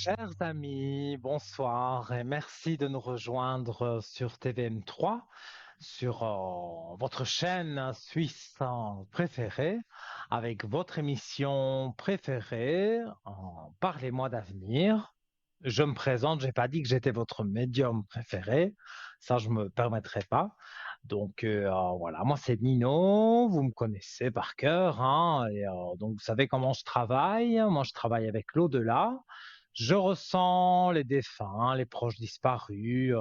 Chers amis, bonsoir et merci de nous rejoindre sur TVM3, sur votre chaîne suisse préférée, avec votre émission préférée, Parlez-moi d'avenir. Je me présente, j'ai pas dit que j'étais votre médium préféré, ça je me permettrai pas. Donc voilà, moi c'est Nino, vous me connaissez par cœur, hein, et donc vous savez comment je travaille. Moi je travaille avec l'au-delà. Je ressens les défunts, les proches disparus,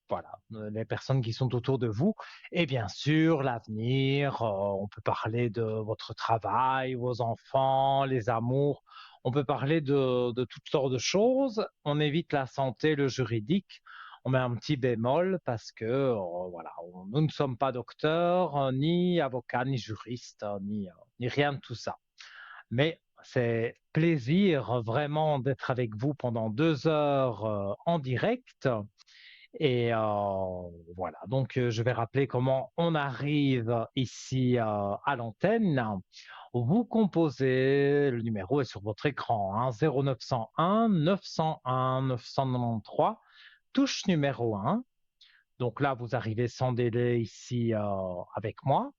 voilà, les personnes qui sont autour de vous. Et bien sûr, l'avenir, on peut parler de votre travail, vos enfants, les amours. On peut parler de toutes sortes de choses. On évite la santé, le juridique. On met un petit bémol parce que, voilà, nous ne sommes pas docteurs, ni avocats, ni juristes, ni rien de tout ça. Mais c'est plaisir vraiment d'être avec vous pendant 2 heures en direct. Et voilà, donc je vais rappeler comment on arrive ici à l'antenne. Vous composez, le numéro est sur votre écran, hein, 0901 901 993, touche numéro 1. Donc là, vous arrivez sans délai ici avec moi.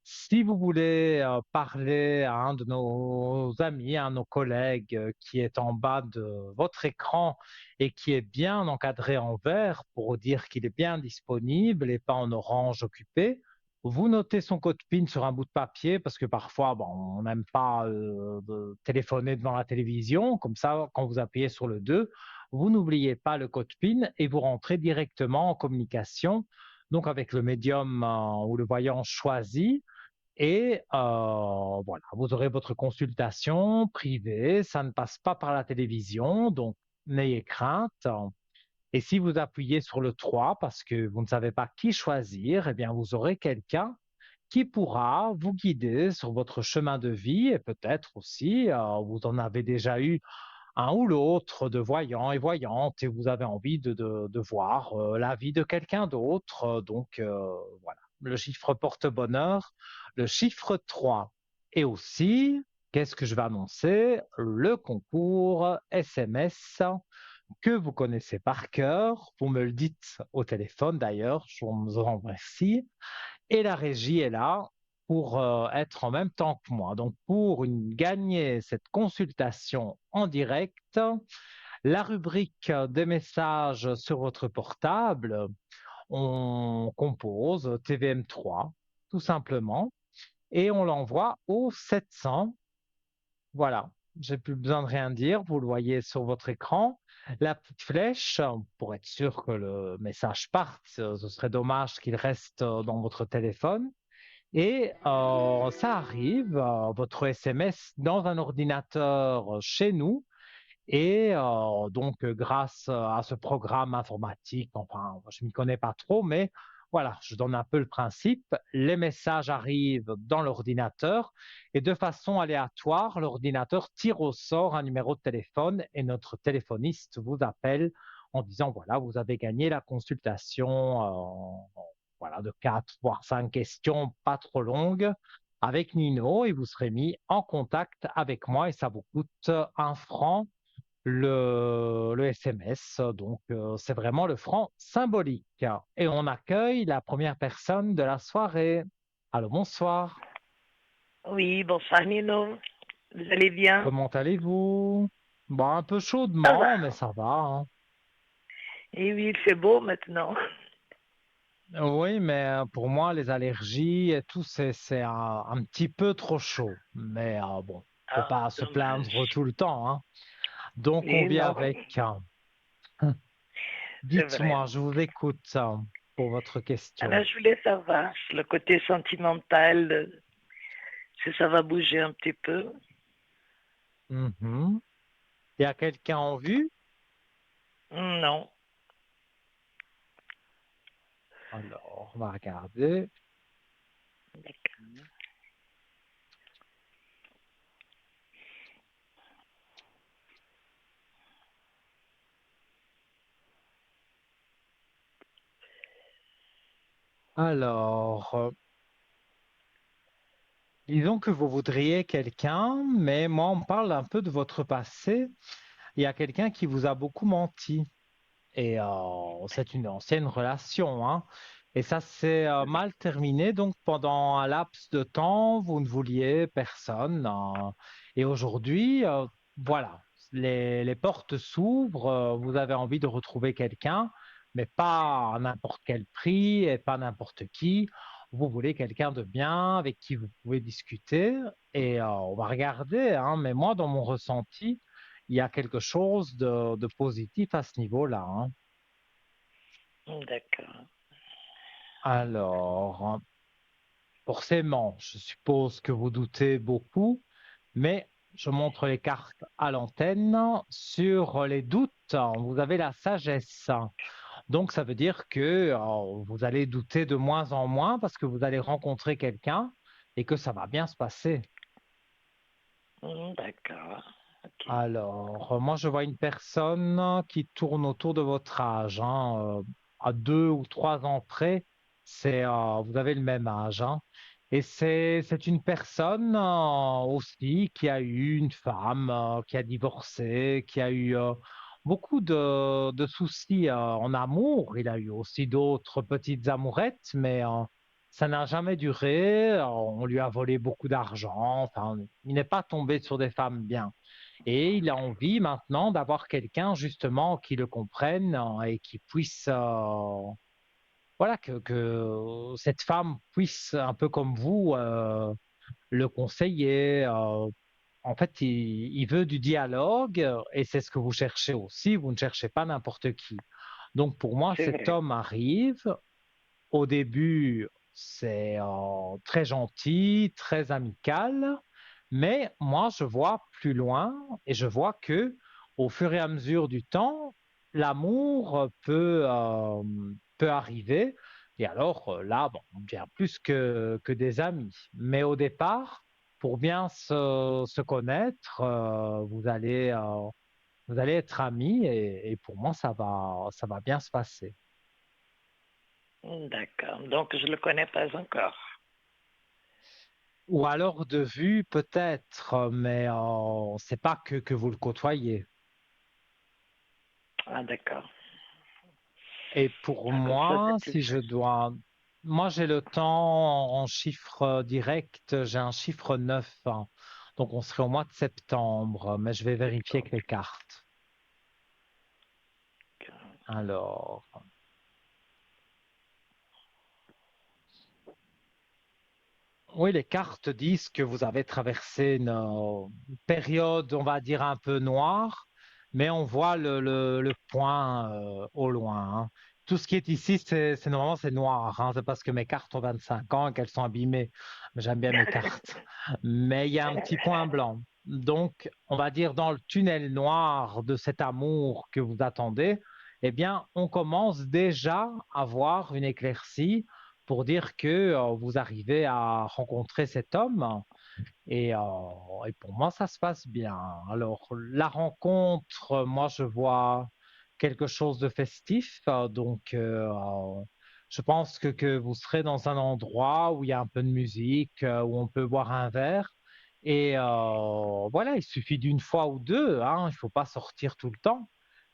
Si vous voulez parler à un de nos amis, à un de nos collègues qui est en bas de votre écran et qui est bien encadré en vert pour dire qu'il est bien disponible et pas en orange occupé, vous notez son code PIN sur un bout de papier parce que parfois, bon, on n'aime pas de téléphoner devant la télévision. Comme ça, quand vous appuyez sur le 2, vous n'oubliez pas le code PIN et vous rentrez directement en communication, donc avec le médium ou le voyant choisi. Et voilà, vous aurez votre consultation privée, ça ne passe pas par la télévision, donc n'ayez crainte. Et si vous appuyez sur le 3 parce que vous ne savez pas qui choisir, eh bien vous aurez quelqu'un qui pourra vous guider sur votre chemin de vie et peut-être aussi, vous en avez déjà eu un ou l'autre de voyant et voyante et vous avez envie de voir la vie de quelqu'un d'autre. Donc voilà, le chiffre porte bonheur, le chiffre 3. Et aussi, qu'est-ce que je vais annoncer? Le concours SMS que vous connaissez par cœur. Vous me le dites au téléphone d'ailleurs, je vous en remercie. Et la régie est là pour être en même temps que moi. Donc, pour gagner cette consultation en direct, la rubrique des messages sur votre portable, on compose TVM3, tout simplement, et on l'envoie au 700. Voilà, j'ai plus besoin de rien dire, vous le voyez sur votre écran. La petite flèche, pour être sûr que le message parte, ce serait dommage qu'il reste dans votre téléphone. Et ça arrive, votre SMS dans un ordinateur chez nous. Et donc, grâce à ce programme informatique, enfin, je ne m'y connais pas trop, mais voilà, je donne un peu le principe. Les messages arrivent dans l'ordinateur et de façon aléatoire, l'ordinateur tire au sort un numéro de téléphone et notre téléphoniste vous appelle en disant, voilà, vous avez gagné la consultation, voilà, de 4 voire 5 questions, pas trop longues, avec Nino et vous serez mis en contact avec moi et ça vous coûte 1 franc le SMS. Donc, c'est vraiment le franc symbolique. Et on accueille la première personne de la soirée. Alors, bonsoir. Oui, bonsoir Nino. Vous allez bien? Comment allez-vous? Bon, un peu Ça va. chaudement, mais ça va, hein. Et oui, il fait beau maintenant. Oui, mais pour moi, les allergies et tout, c'est un petit peu trop chaud. Mais bon, faut Ah, pas se plaindre dommage. tout le temps, hein. Donc, on Et vit non, avec. c'est vrai. Dites-moi, je vous écoute pour votre Alors, question. je voulais savoir si le côté sentimental, si ça va bouger un petit peu. Mhm. Il y a quelqu'un en vue? Non. Alors, on va regarder. Alors, disons que vous voudriez quelqu'un, mais moi, on parle un peu de votre passé. il y a quelqu'un qui vous a beaucoup menti. Et c'est une ancienne relation, hein. Et ça s'est mal terminé. Donc pendant un laps de temps, vous ne vouliez personne. Et aujourd'hui, voilà, les portes s'ouvrent. Vous avez envie de retrouver quelqu'un, mais pas à n'importe quel prix et pas n'importe qui. Vous voulez quelqu'un de bien avec qui vous pouvez discuter. Et on va regarder, hein. Mais moi, dans mon ressenti, il y a quelque chose de positif à ce niveau-là, hein. D'accord. Alors, forcément, je suppose que vous doutez beaucoup, mais je montre les cartes à l'antenne. Sur les doutes, vous avez la sagesse. Donc, ça veut dire que vous allez douter de moins en moins parce que vous allez rencontrer quelqu'un et que ça va bien se passer. D'accord. Ok. Alors, moi, je vois une personne qui tourne autour de votre âge, hein, à 2 ou 3 ans près. Vous avez le même âge, hein. Et c'est une personne aussi qui a eu une femme, qui a divorcé, qui a eu beaucoup de soucis en amour. Il a eu aussi d'autres petites amourettes, mais ça n'a jamais duré. On lui a volé beaucoup d'argent. Enfin, il n'est pas tombé sur des femmes bien. Et il a envie maintenant d'avoir quelqu'un justement qui le comprenne et qui puisse, voilà, que cette femme puisse, un peu comme vous, le conseiller. En fait, il veut du dialogue et c'est ce que vous cherchez aussi. Vous ne cherchez pas n'importe qui. Donc pour moi, C'est cet vrai. homme arrive. Au début, c'est très gentil, très amical, mais moi, je vois plus loin et je vois que au fur et à mesure du temps, l'amour peut arriver. Et alors là, bon, on devient plus que des amis. Mais au départ, pour bien se connaître, vous allez être amis et pour moi, ça va bien se passer. D'accord. Donc, je ne le connais pas encore. Ou alors de vue, peut-être, mais c'est pas que vous le côtoyez. Ah, d'accord. Et pour Ah, comme ça, moi, c'est plus si je facile. dois... Moi, j'ai le temps en chiffre direct, j'ai un chiffre 9, hein. Donc on serait au mois de septembre, mais je vais vérifier avec les cartes. Alors, oui, les cartes disent que vous avez traversé une période, on va dire, un peu noire, mais on voit le point au loin, hein. Tout ce qui est ici, normalement, c'est noir, hein. C'est parce que mes cartes ont 25 ans et qu'elles sont abîmées. Mais j'aime bien mes cartes. Mais il y a un petit point blanc. Donc, on va dire dans le tunnel noir de cet amour que vous attendez, eh bien, on commence déjà à voir une éclaircie pour dire que vous arrivez à rencontrer cet homme et pour moi, ça se passe bien. Alors, la rencontre, moi, je vois quelque chose de festif. Je pense que vous serez dans un endroit où il y a un peu de musique, où on peut boire un verre. Et voilà, il suffit d'une fois ou deux, hein, il ne faut pas sortir tout le temps.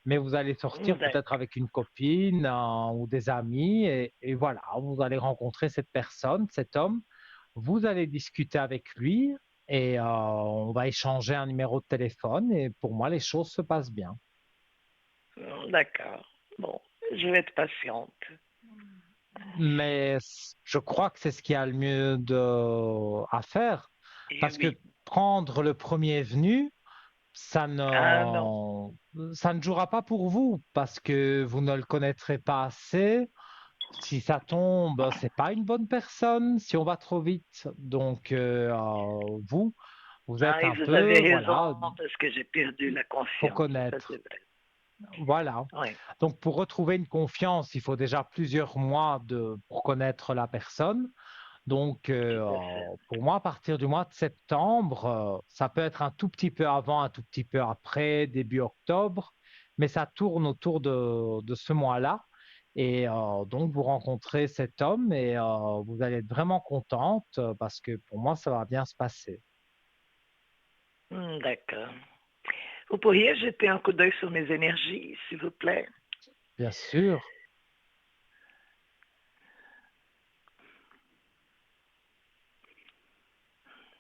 Mais vous allez sortir peut-être D'accord. avec une copine ou des amis et voilà, vous allez rencontrer cette personne, cet homme. Vous allez discuter avec lui et on va échanger un numéro de téléphone et pour moi, les choses se passent bien. D'accord. Bon, je vais être patiente. Mais je crois que c'est ce qu'il y a le mieux à faire Et parce que oui. prendre le premier venu, Ah non. ça ne jouera pas pour vous parce que vous ne le connaîtrez pas assez. Si ça tombe, c'est pas une bonne personne si on va trop vite. Donc, vous Ah, êtes et un vous avez peu, raison voilà, parce que j'ai perdu la faut confiance. Ça, c'est connaître. vrai. Voilà. Oui. Donc, pour retrouver une confiance, il faut déjà plusieurs mois pour connaître la personne. Donc, Tout à fait. pour moi, à partir du mois de septembre, ça peut être un tout petit peu avant, un tout petit peu après, début octobre, mais ça tourne autour de ce mois-là. Et donc, vous rencontrez cet homme et vous allez être vraiment contente parce que pour moi, ça va bien se passer. D'accord. Vous pourriez jeter un coup d'œil sur mes énergies, s'il vous plaît? Bien sûr.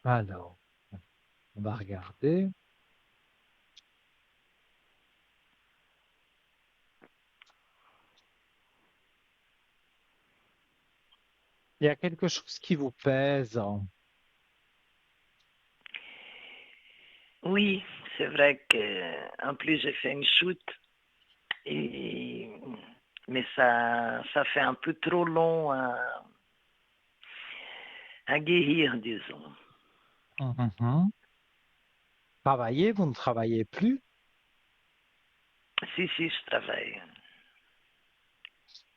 Alors, on va regarder. Il y a quelque chose qui vous pèse, hein. Oui, c'est vrai que en plus j'ai fait une chute et mais ça fait un peu trop long à guérir, disons. Mhm. Travailler, vous ne travaillez plus? Si, je travaille.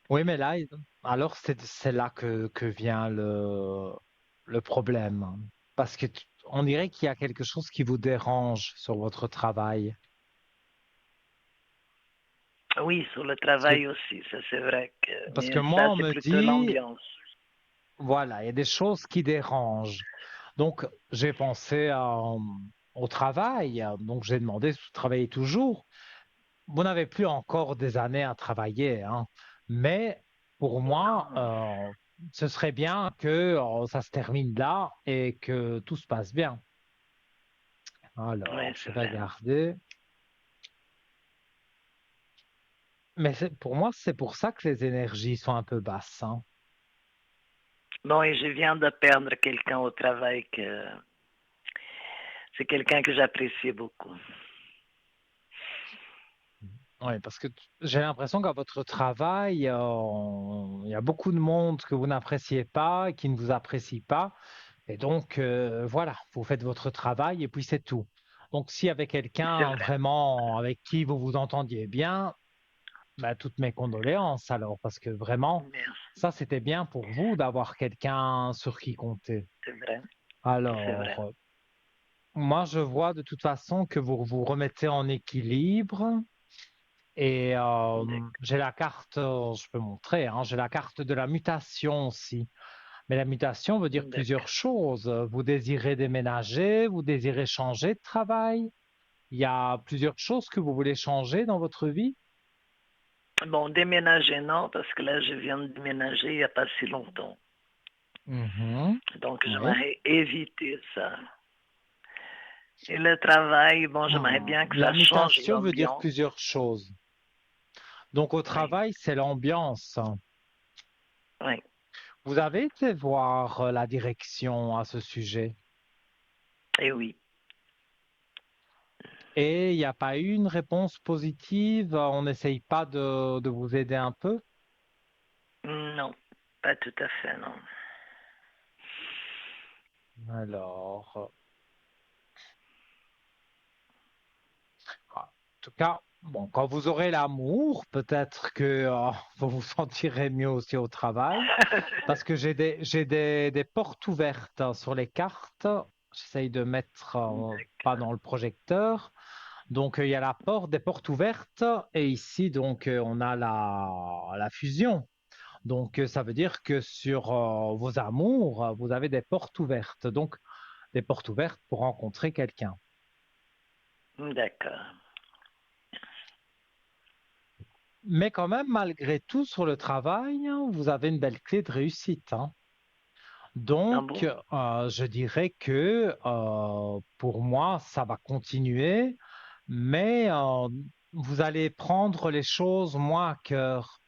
Oui, mais là, alors c'est là que vient le problème. Parce que on dirait qu'il y a quelque chose qui vous dérange sur votre travail. Oui, sur le Parce que, travail aussi, ça c'est vrai que, parce que mais moi, ça on c'est me plutôt dit, l'ambiance. voilà, il y a des choses qui dérangent. Donc, j'ai pensé au travail. Donc, j'ai demandé si vous travaillez toujours. Vous n'avez plus encore des années à travailler, hein. Mais pour moi, Non, ce serait bien que ça se termine là et que tout se passe bien. oui, Alors, je c'est vais vrai. regarder. Mais pour moi, c'est pour ça que les énergies sont un peu basses, hein. Bon, et je viens de perdre quelqu'un au travail que c'est quelqu'un que j'appréciais beaucoup. Oui, parce que j'ai l'impression qu'à votre travail, il y a beaucoup de monde que vous n'appréciez pas et qui ne vous apprécie pas. Et donc, voilà, vous faites votre travail et puis c'est tout. Donc, s'il y avait C'est quelqu'un vrai. vraiment avec qui vous vous entendiez bien, bah, toutes mes condoléances alors, parce que vraiment, Merci. ça, c'était bien pour vous d'avoir quelqu'un sur qui compter. C'est vrai. C'est vrai. Alors, moi, je vois de toute façon que vous vous remettez en équilibre. Et j'ai la carte, je peux montrer, hein, j'ai la carte de la mutation aussi. Mais la mutation veut dire plusieurs D'accord. choses. Vous désirez déménager, vous désirez changer de travail. Il y a plusieurs choses que vous voulez changer dans votre vie. Bon, déménager, non, parce que là, je viens de déménager il n'y a pas si longtemps. Mhm. Donc, Oui. j'aimerais éviter ça. Et le travail, bon, j'aimerais bien que La ça change mutation veut dire l'ambiance. plusieurs choses. Donc au Oui, travail, c'est l'ambiance. oui. Vous avez été voir la direction à ce sujet Et oui. et il n'y a pas eu une réponse positive. On n'essaye pas de vous aider un peu. Non, pas tout à fait, non. Alors, en tout cas, bon, quand vous aurez l'amour, peut-être que vous vous sentirez mieux aussi au travail, parce que j'ai des portes ouvertes hein, sur les cartes. J'essaye de mettre pas dans le projecteur. Donc, il y a la porte, des portes ouvertes, et ici, donc, on a la fusion. Donc, ça veut dire que sur vos amours, vous avez des portes ouvertes. Donc, des portes ouvertes pour rencontrer quelqu'un. D'accord. Mais quand même, malgré tout, sur le travail, hein, vous avez une belle clé de réussite, hein. Ah Donc, bon? je dirais que pour moi, ça va continuer, mais vous allez prendre les choses moins à cœur.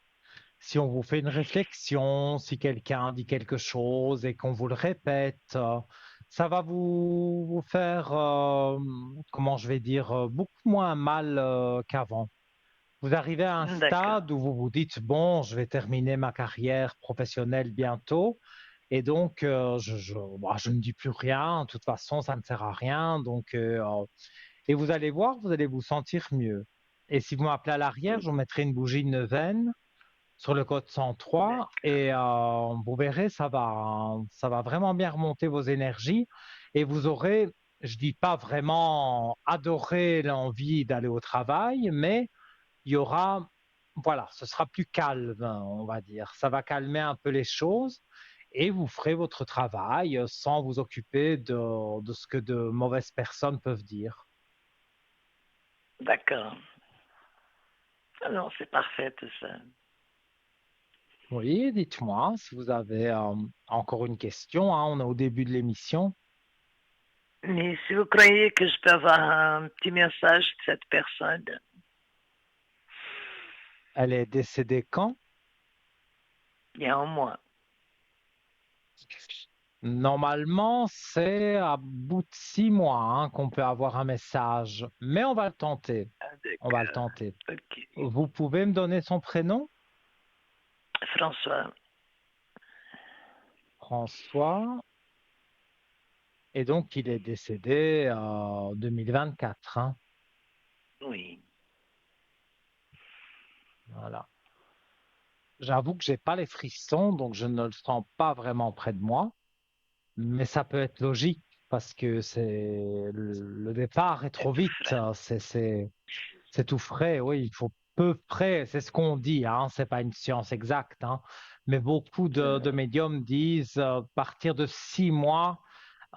Si on vous fait une réflexion, si quelqu'un dit quelque chose et qu'on vous le répète, ça va vous faire, comment je vais dire, beaucoup moins mal qu'avant. Vous arrivez à un D'accord. stade où vous vous dites, bon, je vais terminer ma carrière professionnelle bientôt, et donc bah, je ne dis plus rien, de toute façon, ça ne sert à rien, donc, et vous allez voir, vous allez vous sentir mieux. Et si vous m'appelez à l'arrière, je vous mettrai une bougie de neuvaine sur le code 103 D'accord. et vous verrez, ça va vraiment bien remonter vos énergies et vous aurez, je dis pas vraiment adorer l'envie d'aller au travail, mais il y aura, voilà, ce sera plus calme, on va dire. Ça va calmer un peu les choses et vous ferez votre travail sans vous occuper de ce que de mauvaises personnes peuvent dire. D'accord. Ah non, c'est parfait tout ça. Oui, dites-moi si vous avez encore une question, hein, on est au début de l'émission. Mais si vous croyez que je peux avoir un petit message de cette personne, Elle est décédée quand? il y a un mois. Normalement, c'est à bout de 6 mois hein, qu'on peut avoir un message, mais on va le tenter. Ah, On va le d'accord. tenter. Ok. Vous pouvez me donner son prénom? François, François. Et donc, il est décédé en 2024. Hein. oui. Voilà. J'avoue que j'ai pas les frissons, donc je ne le sens pas vraiment près de moi. Mais ça peut être logique parce que le départ est C'est trop tout vite. frais. C'est tout frais. Oui, il faut peu près. C'est ce qu'on dit. Hein, c'est pas une science exacte. Hein, mais beaucoup de Non. médiums disent partir de 6 mois,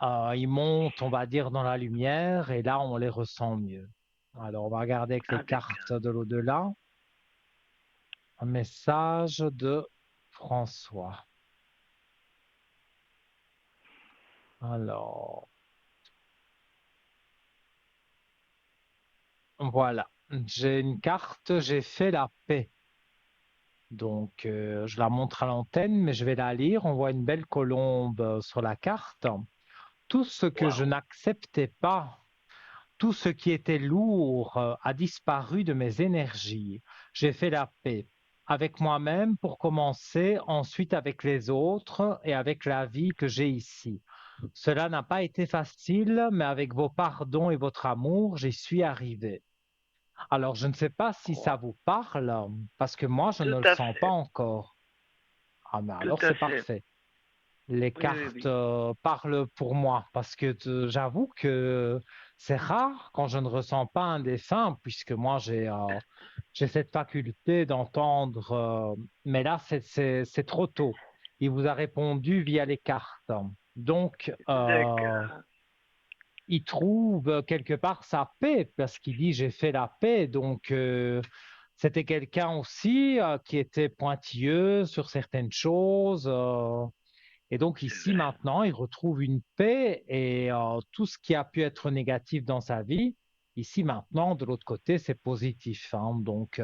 ils montent, on va dire, dans la lumière et là, on les ressent mieux. Alors, on va regarder avec les Ah, cartes d'accord. de l'au-delà. Un message de François. Alors, voilà. J'ai une carte, j'ai fait la paix. Donc, je la montre à l'antenne, mais je vais la lire. On voit une belle colombe sur la carte. Tout ce que je Wow. n'acceptais pas, tout ce qui était lourd a disparu de mes énergies. J'ai fait la paix avec moi-même pour commencer, ensuite avec les autres et avec la vie que j'ai ici. Cela n'a pas été facile, mais avec vos pardons et votre amour, j'y suis arrivé. Alors, je ne sais pas si ça Wow. vous parle, parce que moi, je Tout ne le à sens pas fait. encore. Ah, mais Tout alors, à c'est fait. parfait. Les Oui, oui, cartes oui. parlent pour moi, parce que j'avoue que c'est rare quand je ne ressens pas un défunt, puisque moi, j'ai cette faculté d'entendre, mais là, c'est trop tôt. Il vous a répondu via les cartes. Donc, D'accord. il trouve quelque part sa paix parce qu'il dit j'ai fait la paix. Donc, c'était quelqu'un aussi qui était pointilleux sur certaines choses. Et donc C'est ici vrai. maintenant, il retrouve une paix et tout ce qui a pu être négatif dans sa vie, ici maintenant, de l'autre côté, c'est positif. Hein. Donc,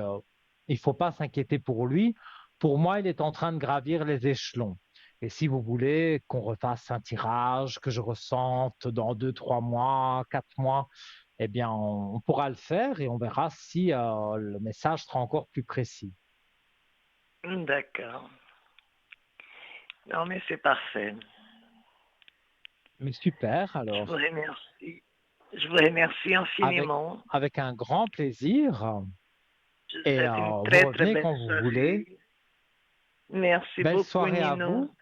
il ne faut pas s'inquiéter pour lui. Pour moi, il est en train de gravir les échelons. Et si vous voulez qu'on refasse un tirage, que je ressente dans 2, 3 mois, 4 mois, eh bien, on pourra le faire et on verra si le message sera encore plus précis. D'accord. Non, mais c'est parfait. Mais super, Je vous alors, remercie. Je vous remercie avec, infiniment. avec un grand plaisir. Je vous Et souhaite une vous très, très revenez belle quand vous voulez. soirée. Merci Belle beaucoup, soirée à Nino. vous,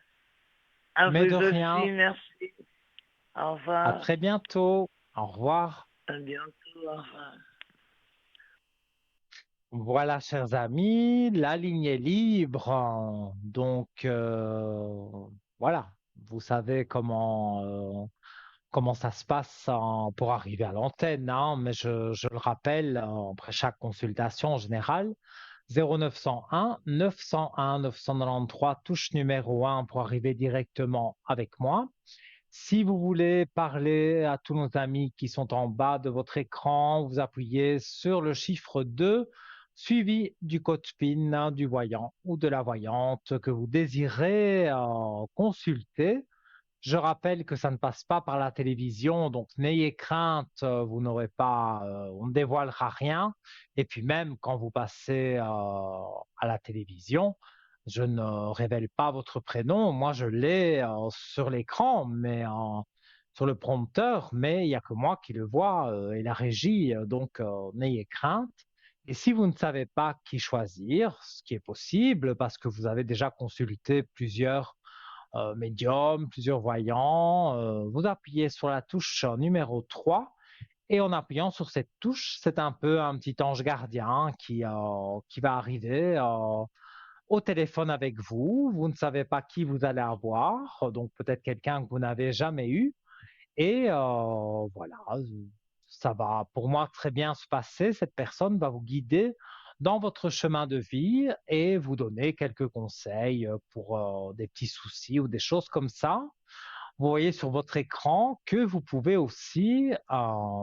À mais de vous aussi, rien. merci. Au À revoir. très bientôt. Au revoir. À bientôt. Au revoir. Voilà, chers amis, la ligne est libre. Donc, voilà, vous savez comment ça se passe pour arriver à l'antenne, hein, mais je le rappelle, après chaque consultation en général, 0901 901 993, touche numéro 1 pour arriver directement avec moi. Si vous voulez parler à tous nos amis qui sont en bas de votre écran, vous appuyez sur le chiffre 2, suivi du code PIN du voyant ou de la voyante que vous désirez consulter. Je rappelle que ça ne passe pas par la télévision, donc n'ayez crainte, vous n'aurez pas, on ne dévoilera rien. Et puis même quand vous passez à la télévision, je ne révèle pas votre prénom. Moi, je l'ai sur l'écran, mais sur le prompteur, mais il n'y a que moi qui le vois et la régie. Donc n'ayez crainte. Et si vous ne savez pas qui choisir, ce qui est possible parce que vous avez déjà consulté plusieurs médium, plusieurs voyants. Vous appuyez sur la touche numéro 3 et en appuyant sur cette touche, c'est un peu un petit ange gardien qui va arriver au téléphone avec vous. Vous ne savez pas qui vous allez avoir, donc peut-être quelqu'un que vous n'avez jamais eu. Et voilà, ça va pour moi très bien se passer. Cette personne va vous guider dans votre chemin de vie et vous donner quelques conseils pour des petits soucis ou des choses comme ça. Vous voyez sur votre écran que vous pouvez aussi,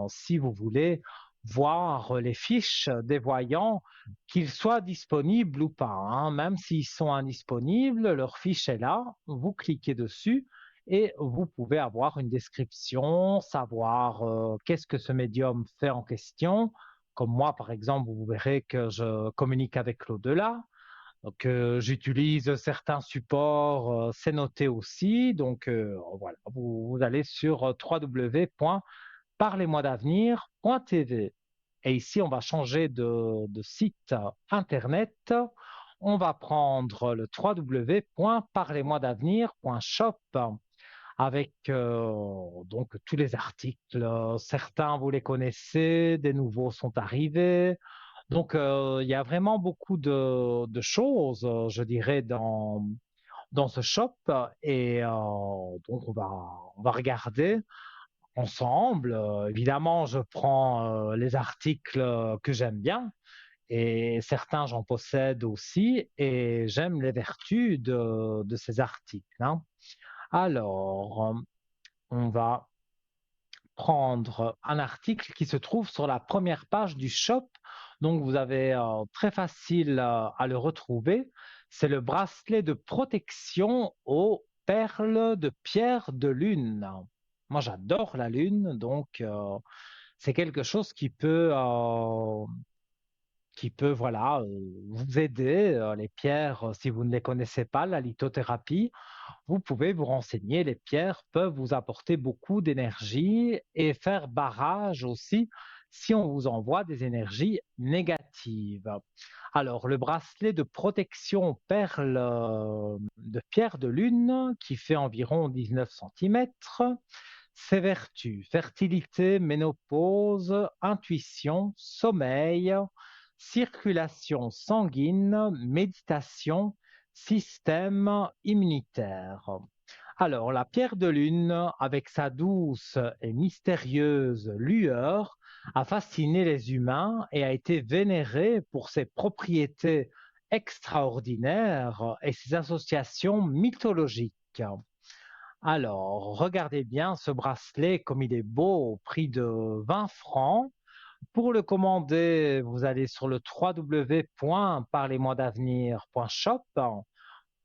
si vous voulez, voir les fiches des voyants, qu'ils soient disponibles ou pas, hein. Même s'ils sont indisponibles, leur fiche est là, vous cliquez dessus et vous pouvez avoir une description, savoir qu'est-ce que ce médium fait en question. Comme moi, par exemple, vous verrez que je communique avec l'au-delà. Donc, j'utilise certains supports, c'est noté aussi. Donc, voilà, vous allez sur www.parlez-moi-d'avenir.tv. Et ici, on va changer de site internet. On va prendre le www.parlez-moi-d'avenir.shop avec donc tous les articles. Certains, vous les connaissez, des nouveaux sont arrivés. Donc, il y a vraiment beaucoup de choses, je dirais, dans ce shop. Et donc, on va regarder ensemble. Évidemment, je prends les articles que j'aime bien. Et certains, j'en possède aussi. Et j'aime les vertus de ces articles, hein. Alors, on va prendre un article qui se trouve sur la première page du shop. Donc, vous avez très facile à le retrouver. C'est le bracelet de protection aux perles de pierre de lune. Moi, j'adore la lune, donc c'est quelque chose qui peut voilà, vous aider. Les pierres, si vous ne les connaissez pas, la lithothérapie, vous pouvez vous renseigner. Les pierres peuvent vous apporter beaucoup d'énergie et faire barrage aussi si on vous envoie des énergies négatives. Alors, le bracelet de protection perle de pierre de lune qui fait environ 19 centimètres. Ses vertus, fertilité, ménopause, intuition, sommeil, circulation sanguine, méditation, système immunitaire. Alors, la pierre de lune, avec sa douce et mystérieuse lueur, a fasciné les humains et a été vénérée pour ses propriétés extraordinaires et ses associations mythologiques. Alors, regardez bien ce bracelet comme il est beau au prix de 20 francs. Pour le commander, vous allez sur le www.parlez-moi-d'avenir.shop.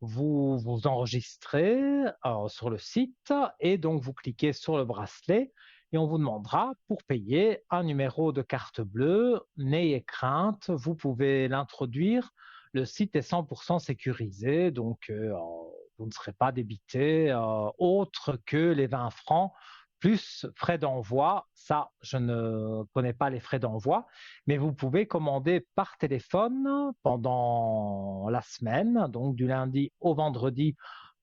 Vous vous enregistrez sur le site et donc vous cliquez sur le bracelet et on vous demandera pour payer un numéro de carte bleue. N'ayez crainte, vous pouvez l'introduire. Le site est 100% sécurisé, donc vous ne serez pas débité autre que les 20 francs plus frais d'envoi. Ça, je ne connais pas les frais d'envoi, mais vous pouvez commander par téléphone pendant la semaine, donc du lundi au vendredi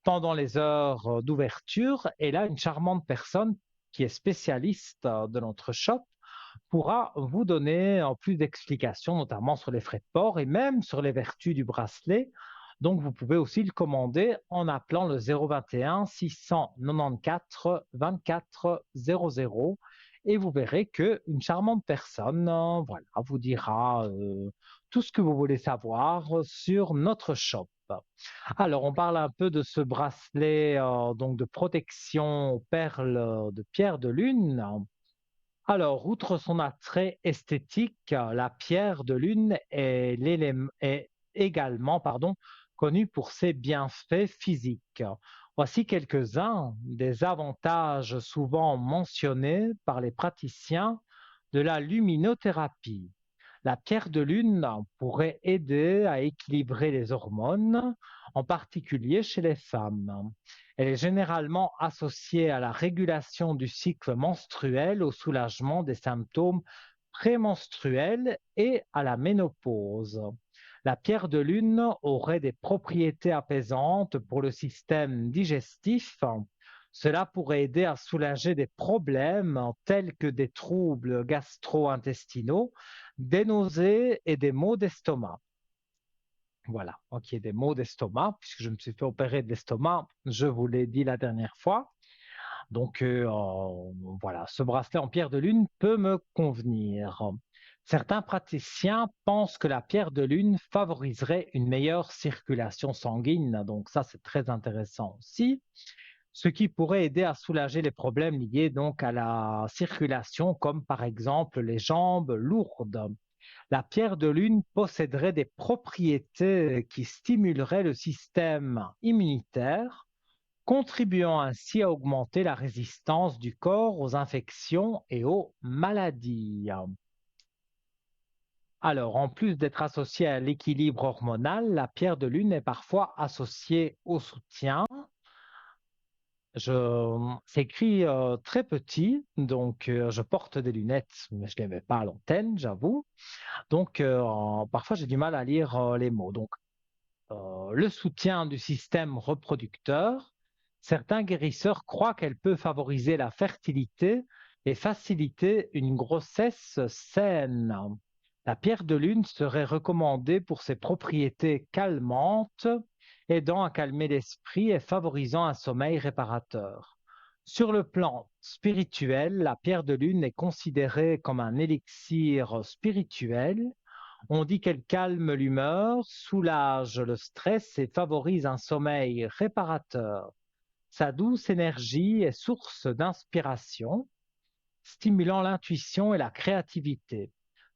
pendant les heures d'ouverture. Et là, une charmante personne qui est spécialiste de notre shop pourra vous donner plus d'explications, notamment sur les frais de port et même sur les vertus du bracelet. Donc, vous pouvez aussi le commander en appelant le 021 694 24 00 et vous verrez qu'une charmante personne voilà, vous dira tout ce que vous voulez savoir sur notre shop. Alors, on parle un peu de ce bracelet donc de protection aux perles de pierre de lune. Alors, outre son attrait esthétique, la pierre de lune est également connue pour ses bienfaits physiques. Voici quelques-uns des avantages souvent mentionnés par les praticiens de la luminothérapie. La pierre de lune pourrait aider à équilibrer les hormones, en particulier chez les femmes. Elle est généralement associée à la régulation du cycle menstruel, au soulagement des symptômes prémenstruels et à la ménopause. La pierre de lune aurait des propriétés apaisantes pour le système digestif. Cela pourrait aider à soulager des problèmes tels que des troubles gastro-intestinaux, des nausées et des maux d'estomac. Voilà, ok, des maux d'estomac, puisque je me suis fait opérer de l'estomac, je vous l'ai dit la dernière fois. Donc voilà, ce bracelet en pierre de lune peut me convenir. Certains praticiens pensent que la pierre de lune favoriserait une meilleure circulation sanguine, donc ça c'est très intéressant aussi, ce qui pourrait aider à soulager les problèmes liés donc à la circulation, comme par exemple les jambes lourdes. La pierre de lune posséderait des propriétés qui stimuleraient le système immunitaire, contribuant ainsi à augmenter la résistance du corps aux infections et aux maladies. Alors, en plus d'être associée à l'équilibre hormonal, la pierre de lune est parfois associée au soutien. C'est écrit très petit, donc je porte des lunettes, mais je ne les mets pas à l'antenne, j'avoue. Donc, parfois, j'ai du mal à lire les mots. Donc, le soutien du système reproducteur, certains guérisseurs croient qu'elle peut favoriser la fertilité et faciliter une grossesse saine. La pierre de lune serait recommandée pour ses propriétés calmantes, aidant à calmer l'esprit et favorisant un sommeil réparateur. Sur le plan spirituel, la pierre de lune est considérée comme un élixir spirituel. On dit qu'elle calme l'humeur, soulage le stress et favorise un sommeil réparateur. Sa douce énergie est source d'inspiration, stimulant l'intuition et la créativité.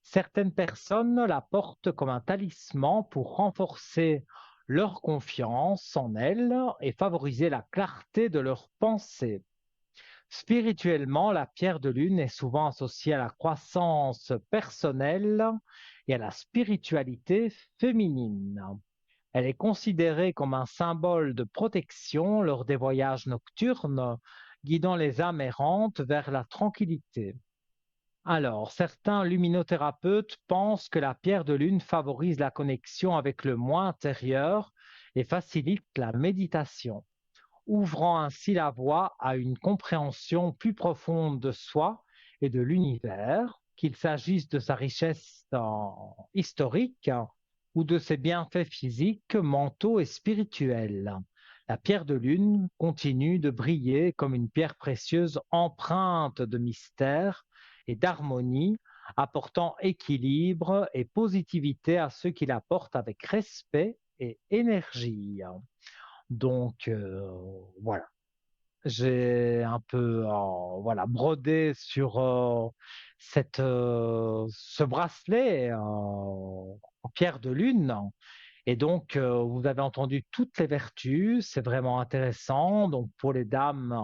Certaines personnes la portent comme un talisman pour renforcer leur confiance en elles et favoriser la clarté de leurs pensées. Spirituellement, la pierre de lune est souvent associée à la croissance personnelle et à la spiritualité féminine. Elle est considérée comme un symbole de protection lors des voyages nocturnes, guidant les âmes errantes vers la tranquillité. Alors, certains luminothérapeutes pensent que la pierre de lune favorise la connexion avec le moi intérieur et facilite la méditation, ouvrant ainsi la voie à une compréhension plus profonde de soi et de l'univers, qu'il s'agisse de sa richesse historique ou de ses bienfaits physiques, mentaux et spirituels. La pierre de lune continue de briller comme une pierre précieuse empreinte de mystère et d'harmonie, apportant équilibre et positivité à ceux qui la portent avec respect et énergie. Donc voilà, j'ai un peu voilà, brodé sur ce bracelet en pierre de lune. Et donc, vous avez entendu toutes les vertus, c'est vraiment intéressant. Donc, pour les dames,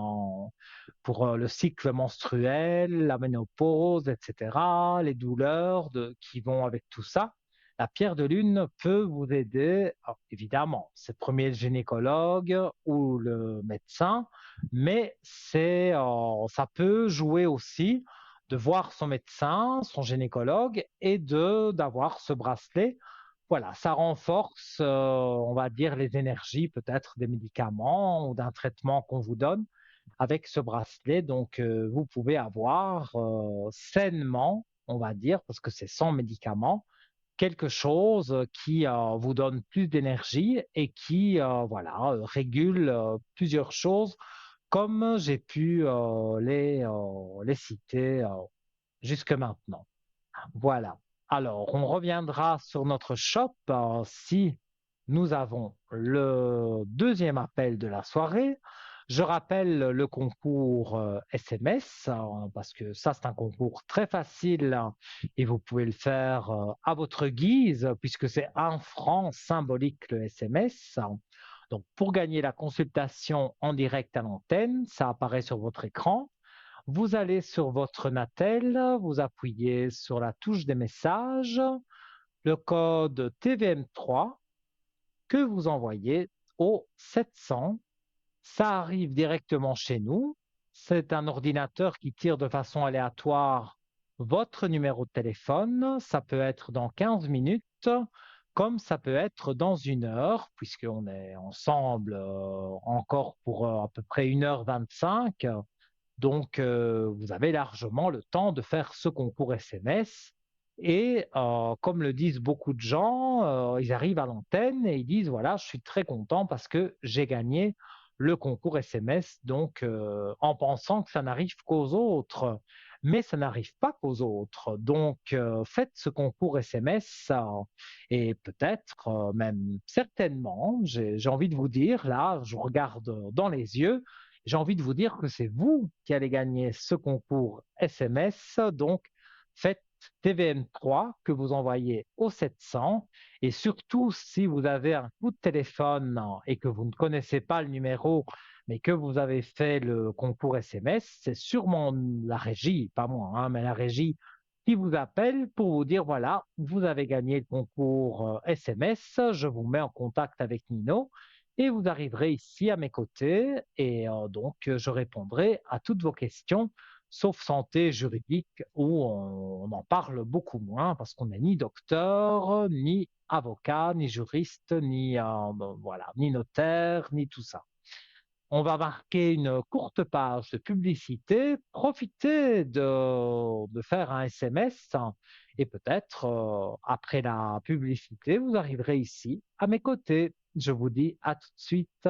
pour le cycle menstruel, la ménopause, etc., les douleurs qui vont avec tout ça, la pierre de lune peut vous aider. Alors, évidemment, c'est le premier gynécologue ou le médecin, mais ça peut jouer aussi de voir son médecin, son gynécologue, et d'avoir ce bracelet. Voilà, ça renforce, on va dire, les énergies peut-être des médicaments ou d'un traitement qu'on vous donne avec ce bracelet. Donc, vous pouvez avoir sainement, on va dire, parce que c'est sans médicament, quelque chose qui vous donne plus d'énergie et qui, voilà, régule plusieurs choses, comme j'ai pu les citer jusque maintenant. Voilà. Alors, on reviendra sur notre shop si nous avons le deuxième appel de la soirée. Je rappelle le concours SMS parce que ça, c'est un concours très facile et vous pouvez le faire à votre guise puisque c'est 1 franc symbolique le SMS. Donc, pour gagner la consultation en direct à l'antenne, ça apparaît sur votre écran. Vous allez sur votre Natel, vous appuyez sur la touche des messages, le code TVM3 que vous envoyez au 700. Ça arrive directement chez nous. C'est un ordinateur qui tire de façon aléatoire votre numéro de téléphone. Ça peut être dans 15 minutes, comme ça peut être dans 1 heure, puisqu'on est ensemble encore pour à peu près 1h25. Donc, vous avez largement le temps de faire ce concours SMS. Et comme le disent beaucoup de gens, ils arrivent à l'antenne et ils disent, voilà, je suis très content parce que j'ai gagné le concours SMS, donc en pensant que ça n'arrive qu'aux autres. Mais ça n'arrive pas qu'aux autres. Donc, faites ce concours SMS et peut-être, même certainement, j'ai envie de vous dire, là, je vous regarde dans les yeux, j'ai envie de vous dire que c'est vous qui allez gagner ce concours SMS. Donc, faites TVM3 que vous envoyez au 700 et surtout si vous avez un coup de téléphone et que vous ne connaissez pas le numéro mais que vous avez fait le concours SMS, c'est sûrement la régie, pas moi, hein, mais la régie qui vous appelle pour vous dire voilà, vous avez gagné le concours SMS, je vous mets en contact avec Nino et vous arriverez ici à mes côtés et donc je répondrai à toutes vos questions sauf santé juridique où on en parle beaucoup moins parce qu'on n'est ni docteur, ni avocat, ni juriste, ni voilà, ni notaire, ni tout ça. On va marquer une courte page de publicité. Profitez de faire un SMS et peut-être après la publicité, vous arriverez ici à mes côtés. Je vous dis à tout de suite.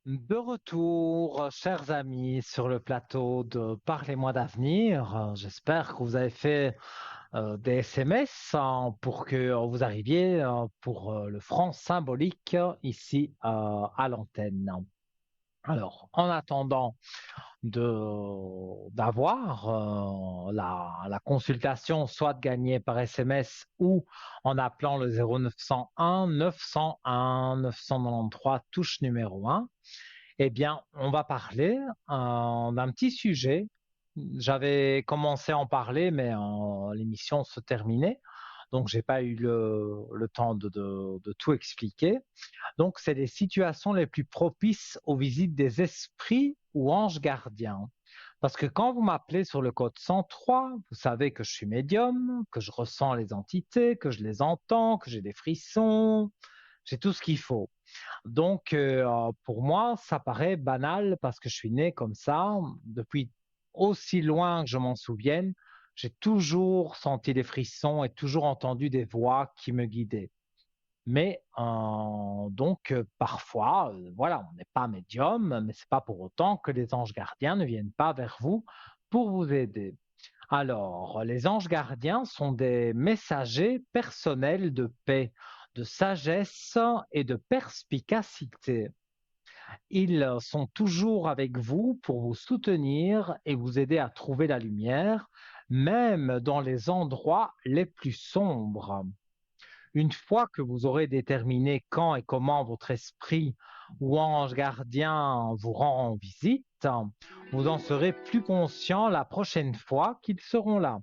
De retour, chers amis, sur le plateau de Parlez-moi d'avenir. J'espère que vous avez fait des SMS pour que vous arriviez pour le franc symbolique ici à l'antenne. Alors, en attendant d'avoir la consultation, soit de gagner par SMS ou en appelant le 0901 901 993 touche numéro 1, eh bien, on va parler d'un petit sujet. J'avais commencé à en parler, mais l'émission se terminait, donc j'ai pas eu le temps de tout expliquer. Donc, c'est les situations les plus propices aux visites des esprits ou anges gardiens. Parce que quand vous m'appelez sur le code 103, vous savez que je suis médium, que je ressens les entités, que je les entends, que j'ai des frissons, j'ai tout ce qu'il faut. Donc, pour moi, ça paraît banal parce que je suis né comme ça. Depuis aussi loin que je m'en souvienne, j'ai toujours senti des frissons et toujours entendu des voix qui me guidaient. Mais donc, parfois, voilà, on n'est pas médium, mais c'est pas pour autant que les anges gardiens ne viennent pas vers vous pour vous aider. Alors, les anges gardiens sont des messagers personnels de paix, de sagesse et de perspicacité. Ils sont toujours avec vous pour vous soutenir et vous aider à trouver la lumière, même dans les endroits les plus sombres. Une fois que vous aurez déterminé quand et comment votre esprit ou ange gardien vous rend visite, vous en serez plus conscient la prochaine fois qu'ils seront là.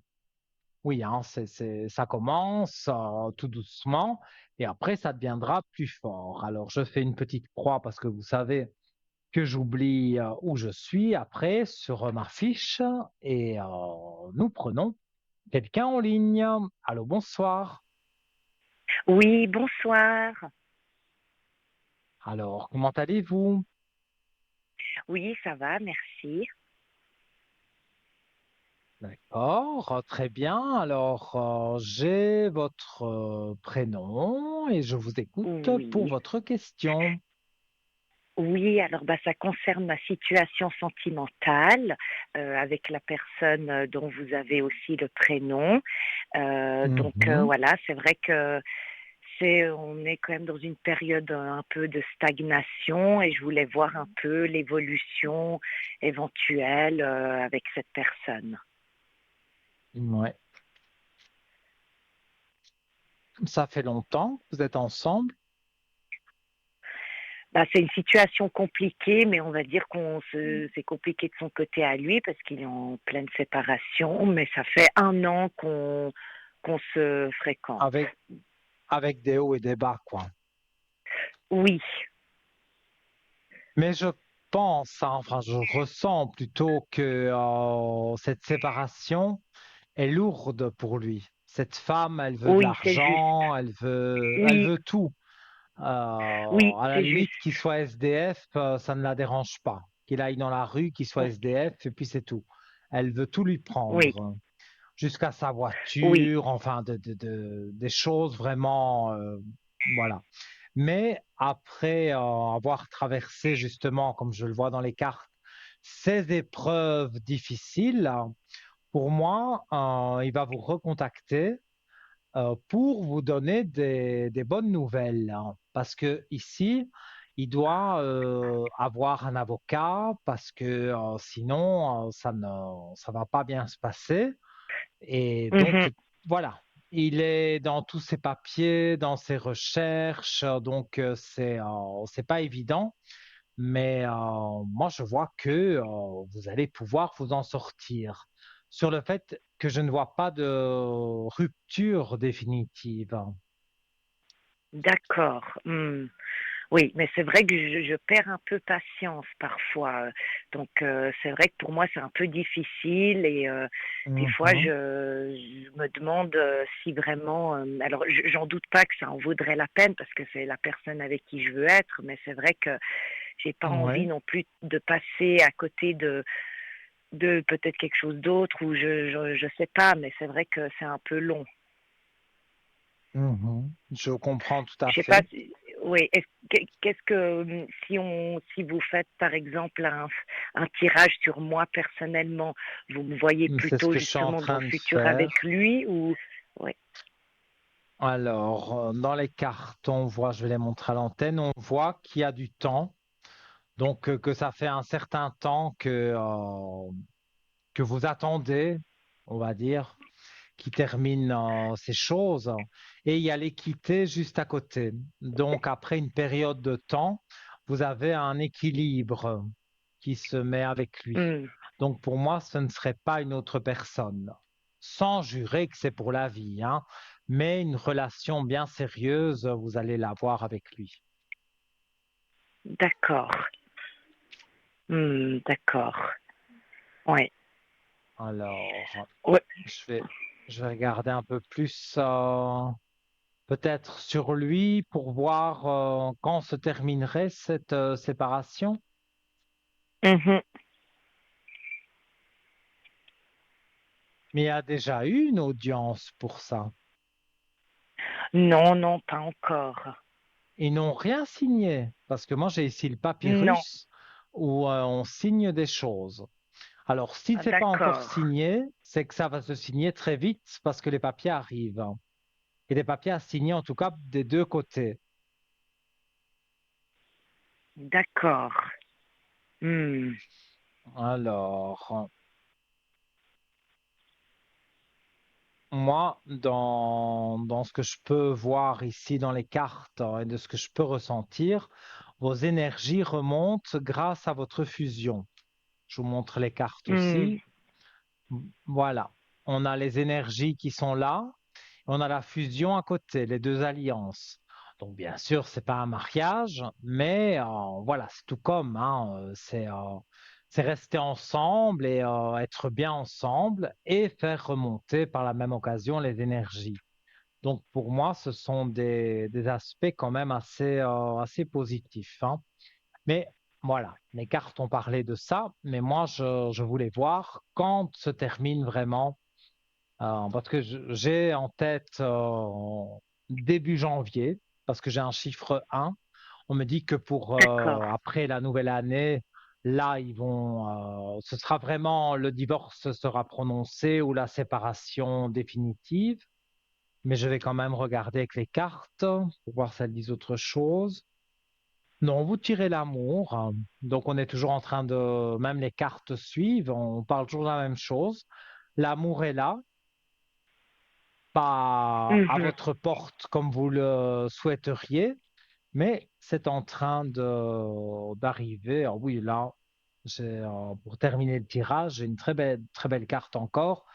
Oui, hein, ça commence tout doucement et après ça deviendra plus fort. Alors je fais une petite croix parce que vous savez que j'oublie où je suis après sur ma fiche et nous prenons quelqu'un en ligne. Allô, bonsoir. Oui, bonsoir. Alors, comment allez-vous? Oui, ça va, merci. D'accord, très bien. Alors, j'ai votre prénom et je vous écoute pour Oui. votre question. Oui, alors ça concerne ma situation sentimentale avec la personne dont vous avez aussi le prénom. Mhm. Voilà, c'est vrai que on est quand même dans une période un peu de stagnation et je voulais voir un peu l'évolution éventuelle avec cette personne. Ouais. Ça fait longtemps que vous êtes ensemble? C'est une situation compliquée, mais on va dire c'est compliqué de son côté à lui parce qu'il est en pleine séparation, mais ça fait 1 an qu'on se fréquente. Avec, avec des hauts et des bas, quoi. Oui, Mais je pense, hein, enfin, je ressens plutôt que cette séparation est lourde pour lui. Cette femme, elle veut de Oui, c'est juste. l'argent, elle Oui, veut tout. oui, À la c'est limite, juste. qu'il soit SDF, ça ne la dérange pas. Qu'il aille dans la rue, qu'il soit Oui, SDF, et puis c'est tout. Elle veut tout lui oui, prendre, jusqu'à sa oui, voiture, enfin, des choses vraiment, voilà. Mais après avoir traversé justement, comme je le vois dans les cartes, ces épreuves difficiles, pour moi, il va vous recontacter pour vous donner des bonnes nouvelles, hein. Parce que ici, il doit avoir un avocat parce que sinon, ça va pas bien se passer. Et mhm, donc, voilà, il est dans tous ses papiers, dans ses recherches, donc c'est pas évident. Mais moi, je vois que vous allez pouvoir vous en sortir. Sur le fait que je ne vois pas de rupture définitive. d'accord. Oui, mais c'est vrai que je perds un peu patience parfois. Donc, c'est vrai que pour moi, c'est un peu difficile et des fois, Mhm. je me demande si vraiment. Alors, j'en doute pas que ça en vaudrait la peine parce que c'est la personne avec qui je veux être, mais c'est vrai que j'ai pas envie Ouais. non plus de passer à côté de peut-être quelque chose d'autre ou je sais pas, mais c'est vrai que c'est un peu long. Mhm. Je comprends tout à Je sais pas fait. si, oui, qu'est-ce que, si vous faites par exemple un tirage sur moi personnellement, vous me voyez C'est ce plutôt que je suis en justement dans train le de futur avec faire. lui ou, oui, Alors, dans les cartes, on voit, je vais les montrer à l'antenne, on voit qu'il y a du temps. Donc, que ça fait un certain temps que vous attendez, on va dire, qui termine ces choses. Et il y a l'équité juste à côté. Donc, après une période de temps, vous avez un équilibre qui se met avec lui. Hmm, Donc, pour moi, ce ne serait pas une autre personne. Sans jurer que c'est pour la vie, hein, mais une relation bien sérieuse, vous allez l'avoir avec lui. d'accord. D'accord. Oui. Alors, Ouais. je vais, je vais regarder un peu plus. Peut-être sur lui pour voir quand se terminerait cette séparation. Mhm. Mais il y a déjà eu une audience pour ça. Non, non, pas encore. Ils n'ont rien signé parce que moi j'ai ici le Non. papyrus où on signe des choses. Alors si Ah, c'est pas encore d'accord. signé, c'est que ça va se signer très vite parce que les papiers arrivent, hein. Et des papiers à signer en tout cas des deux côtés. D'accord. Hmm. Alors, moi, dans ce que je peux voir ici dans les cartes et de ce que je peux ressentir, vos énergies remontent grâce à votre fusion. Je vous montre les cartes Hmm. aussi. Voilà. On a les énergies qui sont là. On a la fusion à côté, les deux alliances. Donc, bien sûr, c'est pas un mariage, mais voilà, c'est tout comme, hein, c'est rester ensemble et être bien ensemble et faire remonter par la même occasion les énergies. Donc, pour moi, ce sont des aspects quand même assez positifs, hein. Mais voilà, mes cartes ont parlé de ça, mais moi, je voulais voir quand se termine vraiment, parce que j'ai en tête début janvier, parce que j'ai un chiffre 1. On me dit que pour D'accord. après la nouvelle année, là, ce sera vraiment, le divorce sera prononcé ou la séparation définitive. Mais je vais quand même regarder avec les cartes pour voir si elles disent autre chose. Non, vous tirez l'amour, hein. Donc on est toujours en train de, même les cartes suivent, on parle toujours de la même chose. L'amour est là, pas à Mhm. votre porte comme vous le souhaiteriez, mais c'est en train d'arriver. Ah oui, là, pour terminer le tirage, j'ai une très belle carte encore.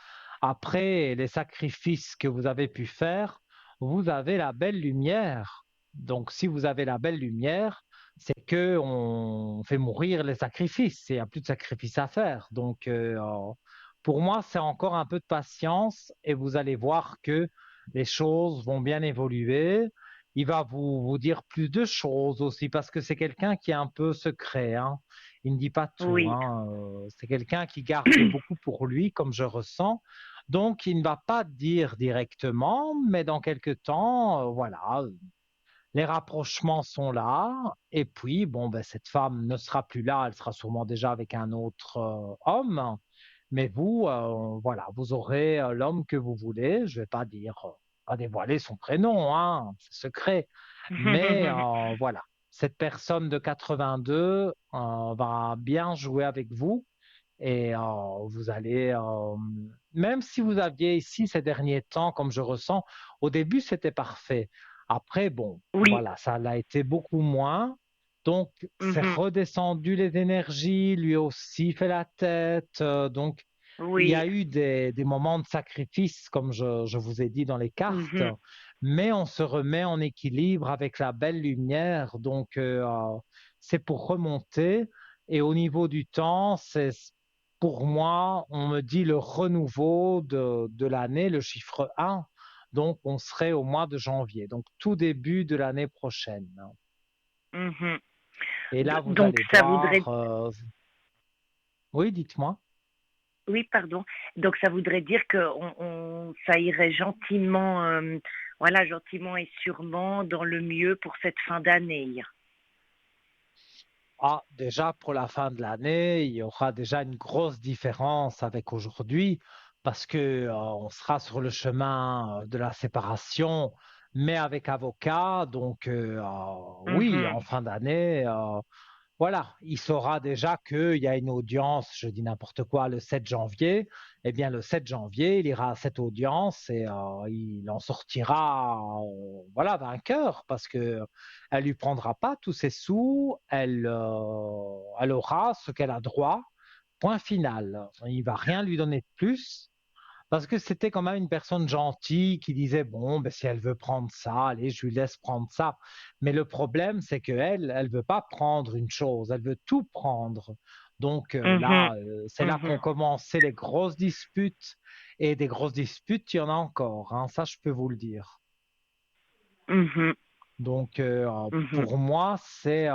Après les sacrifices que vous avez pu faire, vous avez la belle lumière. Donc, si vous avez la belle lumière, c'est que on fait mourir les sacrifices. Il n'y a plus de sacrifices à faire. Donc, Pour moi, c'est encore un peu de patience et vous allez voir que les choses vont bien évoluer. Il va vous dire plus de choses aussi parce que c'est quelqu'un qui est un peu secret, hein. Il ne dit pas tout, Oui, hein. C'est quelqu'un qui garde beaucoup pour lui, comme je ressens. Donc, il ne va pas dire directement, mais dans quelques temps, voilà, les rapprochements sont là. Et puis, bon, ben, cette femme ne sera plus là, elle sera sûrement déjà avec un autre homme. Mais vous, voilà, vous aurez l'homme que vous voulez. Je vais pas dire, pas dévoiler son prénom, hein, c'est secret. Mais voilà, cette personne de 82 va bien jouer avec vous et vous allez, même si vous aviez ici ces derniers temps, comme je ressens, au début c'était parfait. Après, bon, oui, voilà, ça l'a été beaucoup moins. Donc, c'est mhm, redescendu les énergies, lui aussi fait la tête. Donc, il y oui, a eu des moments de sacrifice, comme je vous ai dit dans les cartes, mhm, mais on se remet en équilibre avec la belle lumière. Donc, c'est pour remonter. Et au niveau du temps, c'est pour moi, on me dit le renouveau de l'année, le chiffre 1. Donc, on serait au mois de janvier, donc tout début de l'année prochaine. mhm. Et là, vous Donc allez ça voudrait, voir. Oui, dites-moi. oui, pardon. Donc ça voudrait dire que ça irait gentiment, voilà, gentiment et sûrement dans le mieux pour cette fin d'année. Ah, déjà pour la fin de l'année, il y aura déjà une grosse différence avec aujourd'hui parce que on sera sur le chemin de la séparation, mais avec avocat. Donc oui, en Mhm. fin d'année, voilà, il saura déjà qu'il y a une audience, je dis n'importe quoi, le 7 janvier. Eh bien, le 7 janvier, il ira à cette audience et il en sortira, voilà, vainqueur parce que elle lui prendra pas tous ses sous, elle aura ce qu'elle a droit. Point final. Il va rien lui donner de plus. Parce que c'était quand même une personne gentille qui disait, bon, ben, si elle veut prendre ça, allez, je lui laisse prendre ça. Mais le problème, c'est qu'elle, elle veut pas prendre une chose, elle veut tout prendre. Donc Mhm. là, c'est là qu'ont Mhm. commencé les grosses disputes. Et des grosses disputes, il y en a encore, hein, ça, je peux vous le dire. Mhm. Donc Mhm. pour moi, c'est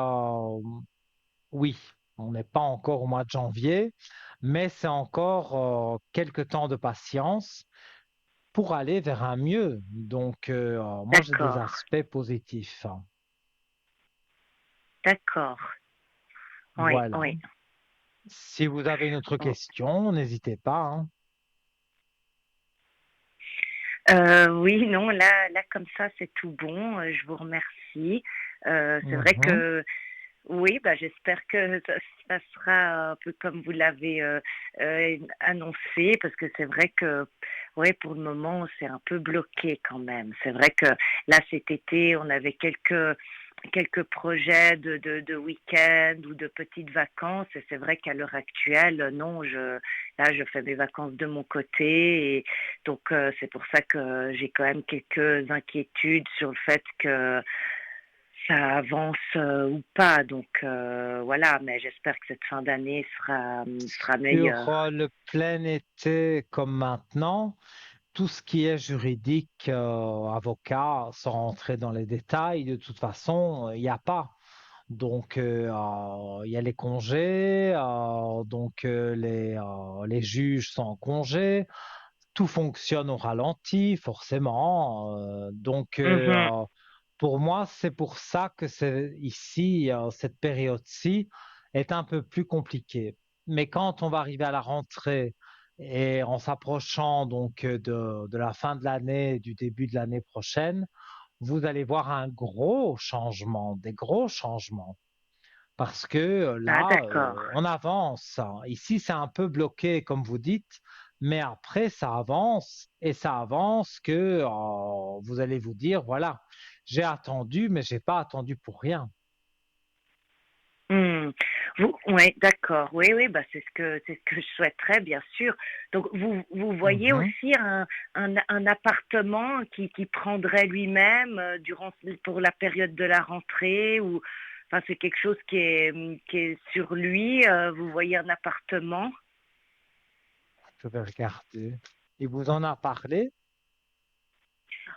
oui, on n'est pas encore au mois de janvier, mais c'est encore quelques temps de patience pour aller vers un mieux. Donc, moi, j'ai des D'accord, aspects positifs. d'accord. Oui, Voilà. oui. Si vous avez une autre question, n'hésitez pas, hein. Oui, non, là, comme ça, c'est tout bon. Je vous remercie. C'est vrai Mhm. que oui, bah, j'espère que ça sera un peu comme vous l'avez annoncé, parce que c'est vrai que, ouais, pour le moment, c'est un peu bloqué quand même. C'est vrai que là, cet été, on avait quelques projets de week-end ou de petites vacances, et c'est vrai qu'à l'heure actuelle, non, là, je fais mes vacances de mon côté, et donc c'est pour ça que j'ai quand même quelques inquiétudes sur le fait que ça avance ou pas. Donc voilà, mais j'espère que cette fin d'année sera Sur meilleure. le plein été comme maintenant, tout ce qui est juridique, avocat, sans rentrer dans les détails, de toute façon, il n'y a pas. Donc, il y a les congés, donc les juges sont en congé, tout fonctionne au ralenti, forcément. Donc, Mhm. pour moi, c'est pour ça que c'est ici, cette période-ci est un peu plus compliquée. Mais quand on va arriver à la rentrée et en s'approchant donc de la fin de l'année, du début de l'année prochaine, vous allez voir un gros changement, des gros changements. Parce que Ah, là, d'accord. on avance, hein. Ici, c'est un peu bloqué, comme vous dites, mais après, ça avance et ça avance que vous allez vous dire, voilà, j'ai attendu, mais j'ai pas attendu pour rien. Hmm. Oui, d'accord. Oui, oui, bah c'est ce que je souhaiterais, bien sûr. Donc vous voyez Mhm. aussi un appartement qui prendrait lui-même pour la période de la rentrée, ou enfin c'est quelque chose qui est sur lui. Vous voyez un appartement. Je vais regarder. Il vous en a parlé?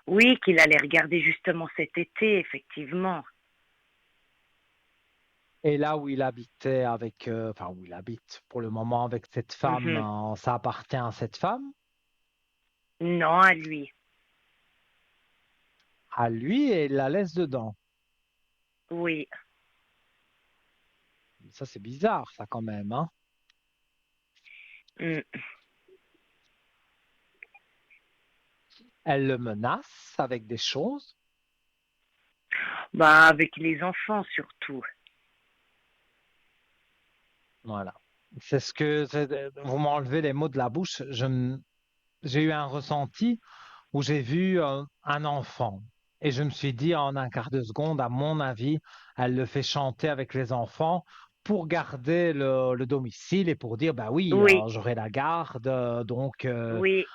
Oui, qu'il allait regarder justement cet été, effectivement. Et là où il habitait avec, enfin où il habite pour le moment avec cette femme, Mhm. ça appartient à cette femme, Non, à lui. à lui, et il la laisse dedans. Oui. Ça, c'est bizarre, ça quand même, hein. Mm. Elle le menace avec des choses. Bah, avec les enfants surtout. Voilà. Vous m'enlevez les mots de la bouche. J'ai eu un ressenti où j'ai vu un enfant. Et je me suis dit en un quart de seconde, à mon avis, elle le fait chanter avec les enfants pour garder le domicile et pour dire, bah oui, Oui, j'aurai la garde, donc oui,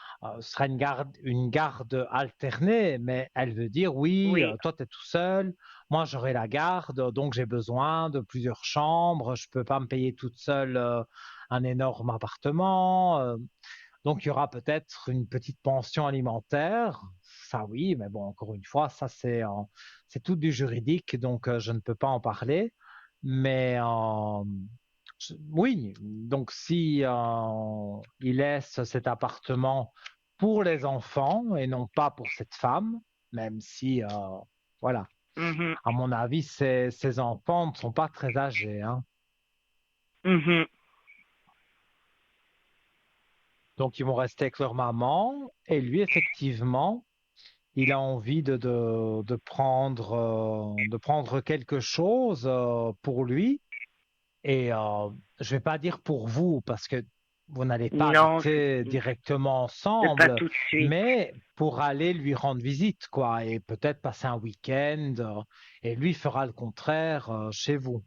ce sera une garde alternée, mais elle veut dire, oui, oui. toi tu es tout seul, moi j'aurai la garde, donc j'ai besoin de plusieurs chambres, je peux pas me payer toute seule un énorme appartement. Donc, il y aura peut-être une petite pension alimentaire. Ça, oui, mais bon, encore une fois, ça, c'est tout du juridique, donc je ne peux pas en parler. Mais oui, donc si il laisse cet appartement pour les enfants et non pas pour cette femme, même si, voilà, Mhm, à mon avis, ces enfants ne sont pas très âgés, hein. mhm. Donc, ils vont rester avec leur maman et lui, effectivement, il a envie de prendre quelque chose pour lui. Et je vais pas dire pour vous, parce que vous n'allez pas Non, habiter directement pas ensemble, tout de suite. mais pour aller lui rendre visite, quoi, et peut-être passer un week-end, et lui fera le contraire chez vous.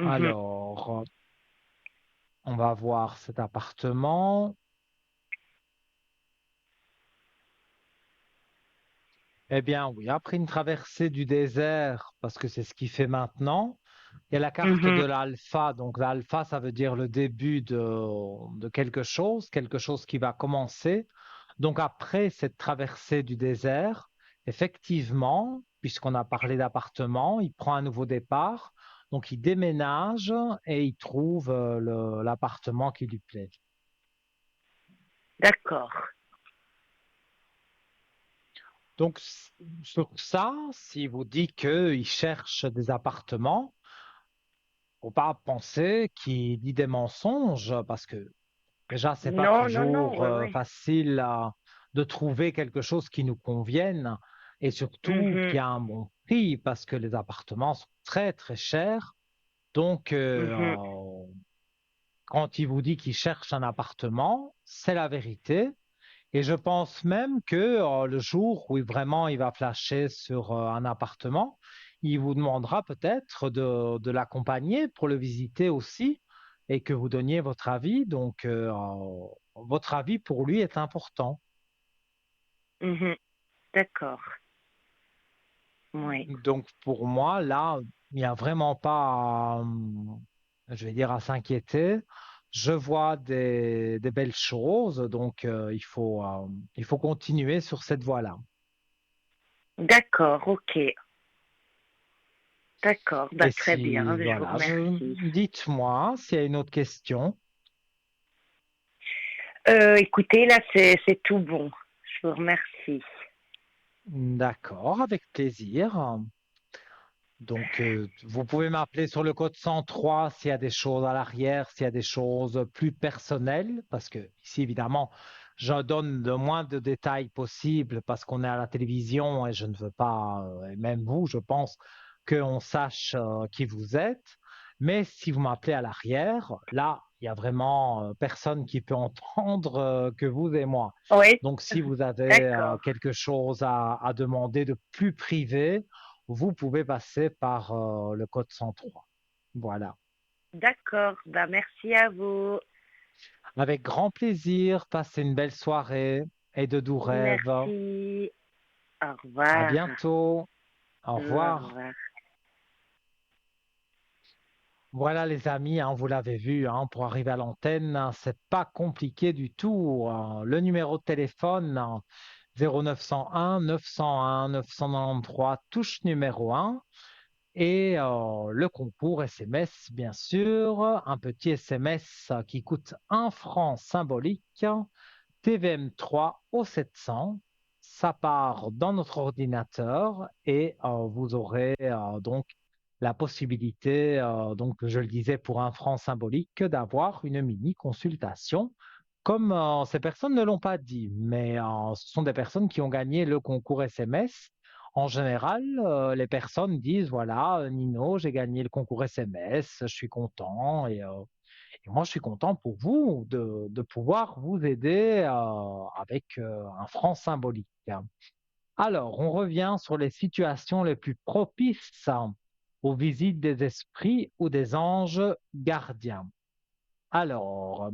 Mhm, Alors, on va voir cet appartement. Eh bien, oui, après une traversée du désert, parce que c'est ce qu'il fait maintenant, il y a la carte de mhm. l'alpha. Donc, l'alpha, ça veut dire le début de quelque chose qui va commencer. Donc, après cette traversée du désert, effectivement, puisqu'on a parlé d'appartement, il prend un nouveau départ. Donc, il déménage et il trouve l'appartement qui lui plaît. D'accord. Donc, sur ça, si vous dites qu'il cherche des appartements, faut pas penser qu'il dit des mensonges parce que déjà, c'est pas Non, non, non, toujours ouais, ouais. facile de trouver quelque chose qui nous convienne et surtout qui Mhm, a un bon prix parce que les appartements sont très très chers. Donc, mhm, quand il vous dit qu'il cherche un appartement, c'est la vérité. Et je pense même que le jour où vraiment il va flasher sur un appartement, il vous demandera peut-être de l'accompagner pour le visiter aussi et que vous donniez votre avis. Donc, votre avis pour lui est important. mhm. D'accord. Oui. Donc, pour moi, là, il n'y a vraiment pas, je vais dire, à s'inquiéter. Je vois des belles choses, donc il faut continuer sur cette voie-là. D'accord, ok. D'accord, bah, Et très bien, si, je vous voilà, remercie. dites-moi s'il y a une autre question. Écoutez, là, c'est tout bon. Je vous remercie. D'accord, avec plaisir. Donc, vous pouvez m'appeler sur le code 103 s'il y a des choses à l'arrière, s'il y a des choses plus personnelles, parce que ici, évidemment, je donne le moins de détails possible parce qu'on est à la télévision et je ne veux pas, et même vous, je pense, qu'on sache qui vous êtes. Mais si vous m'appelez à l'arrière, là, il y a vraiment personne qui peut entendre que vous et moi. Oui, Donc, si vous avez d'accord. quelque chose à demander de plus privé, vous pouvez passer par le code 103. Voilà. D'accord, bah, merci à vous. Avec grand plaisir, passez une belle soirée et de doux rêves. Merci. Au À revoir. bientôt. Au Au revoir. revoir. Voilà les amis, hein, vous l'avez vu, hein, pour arriver à l'antenne, hein, c'est pas compliqué du tout, hein. Le numéro de téléphone, hein, 0901 901 993, touche numéro 1. Et le concours SMS, bien sûr, un petit SMS qui coûte 1 franc symbolique, TVM3 au 700. Ça part dans notre ordinateur et vous aurez donc la possibilité, donc je le disais pour 1 franc symbolique, d'avoir une mini consultation. Comme ces personnes ne l'ont pas dit, mais ce sont des personnes qui ont gagné le concours SMS. En général, les personnes disent, voilà, Nino, j'ai gagné le concours SMS, je suis content et moi, je suis content pour vous de pouvoir vous aider avec 1 franc symbolique. Alors, on revient sur les situations les plus propices aux visites des esprits ou des anges gardiens. Alors,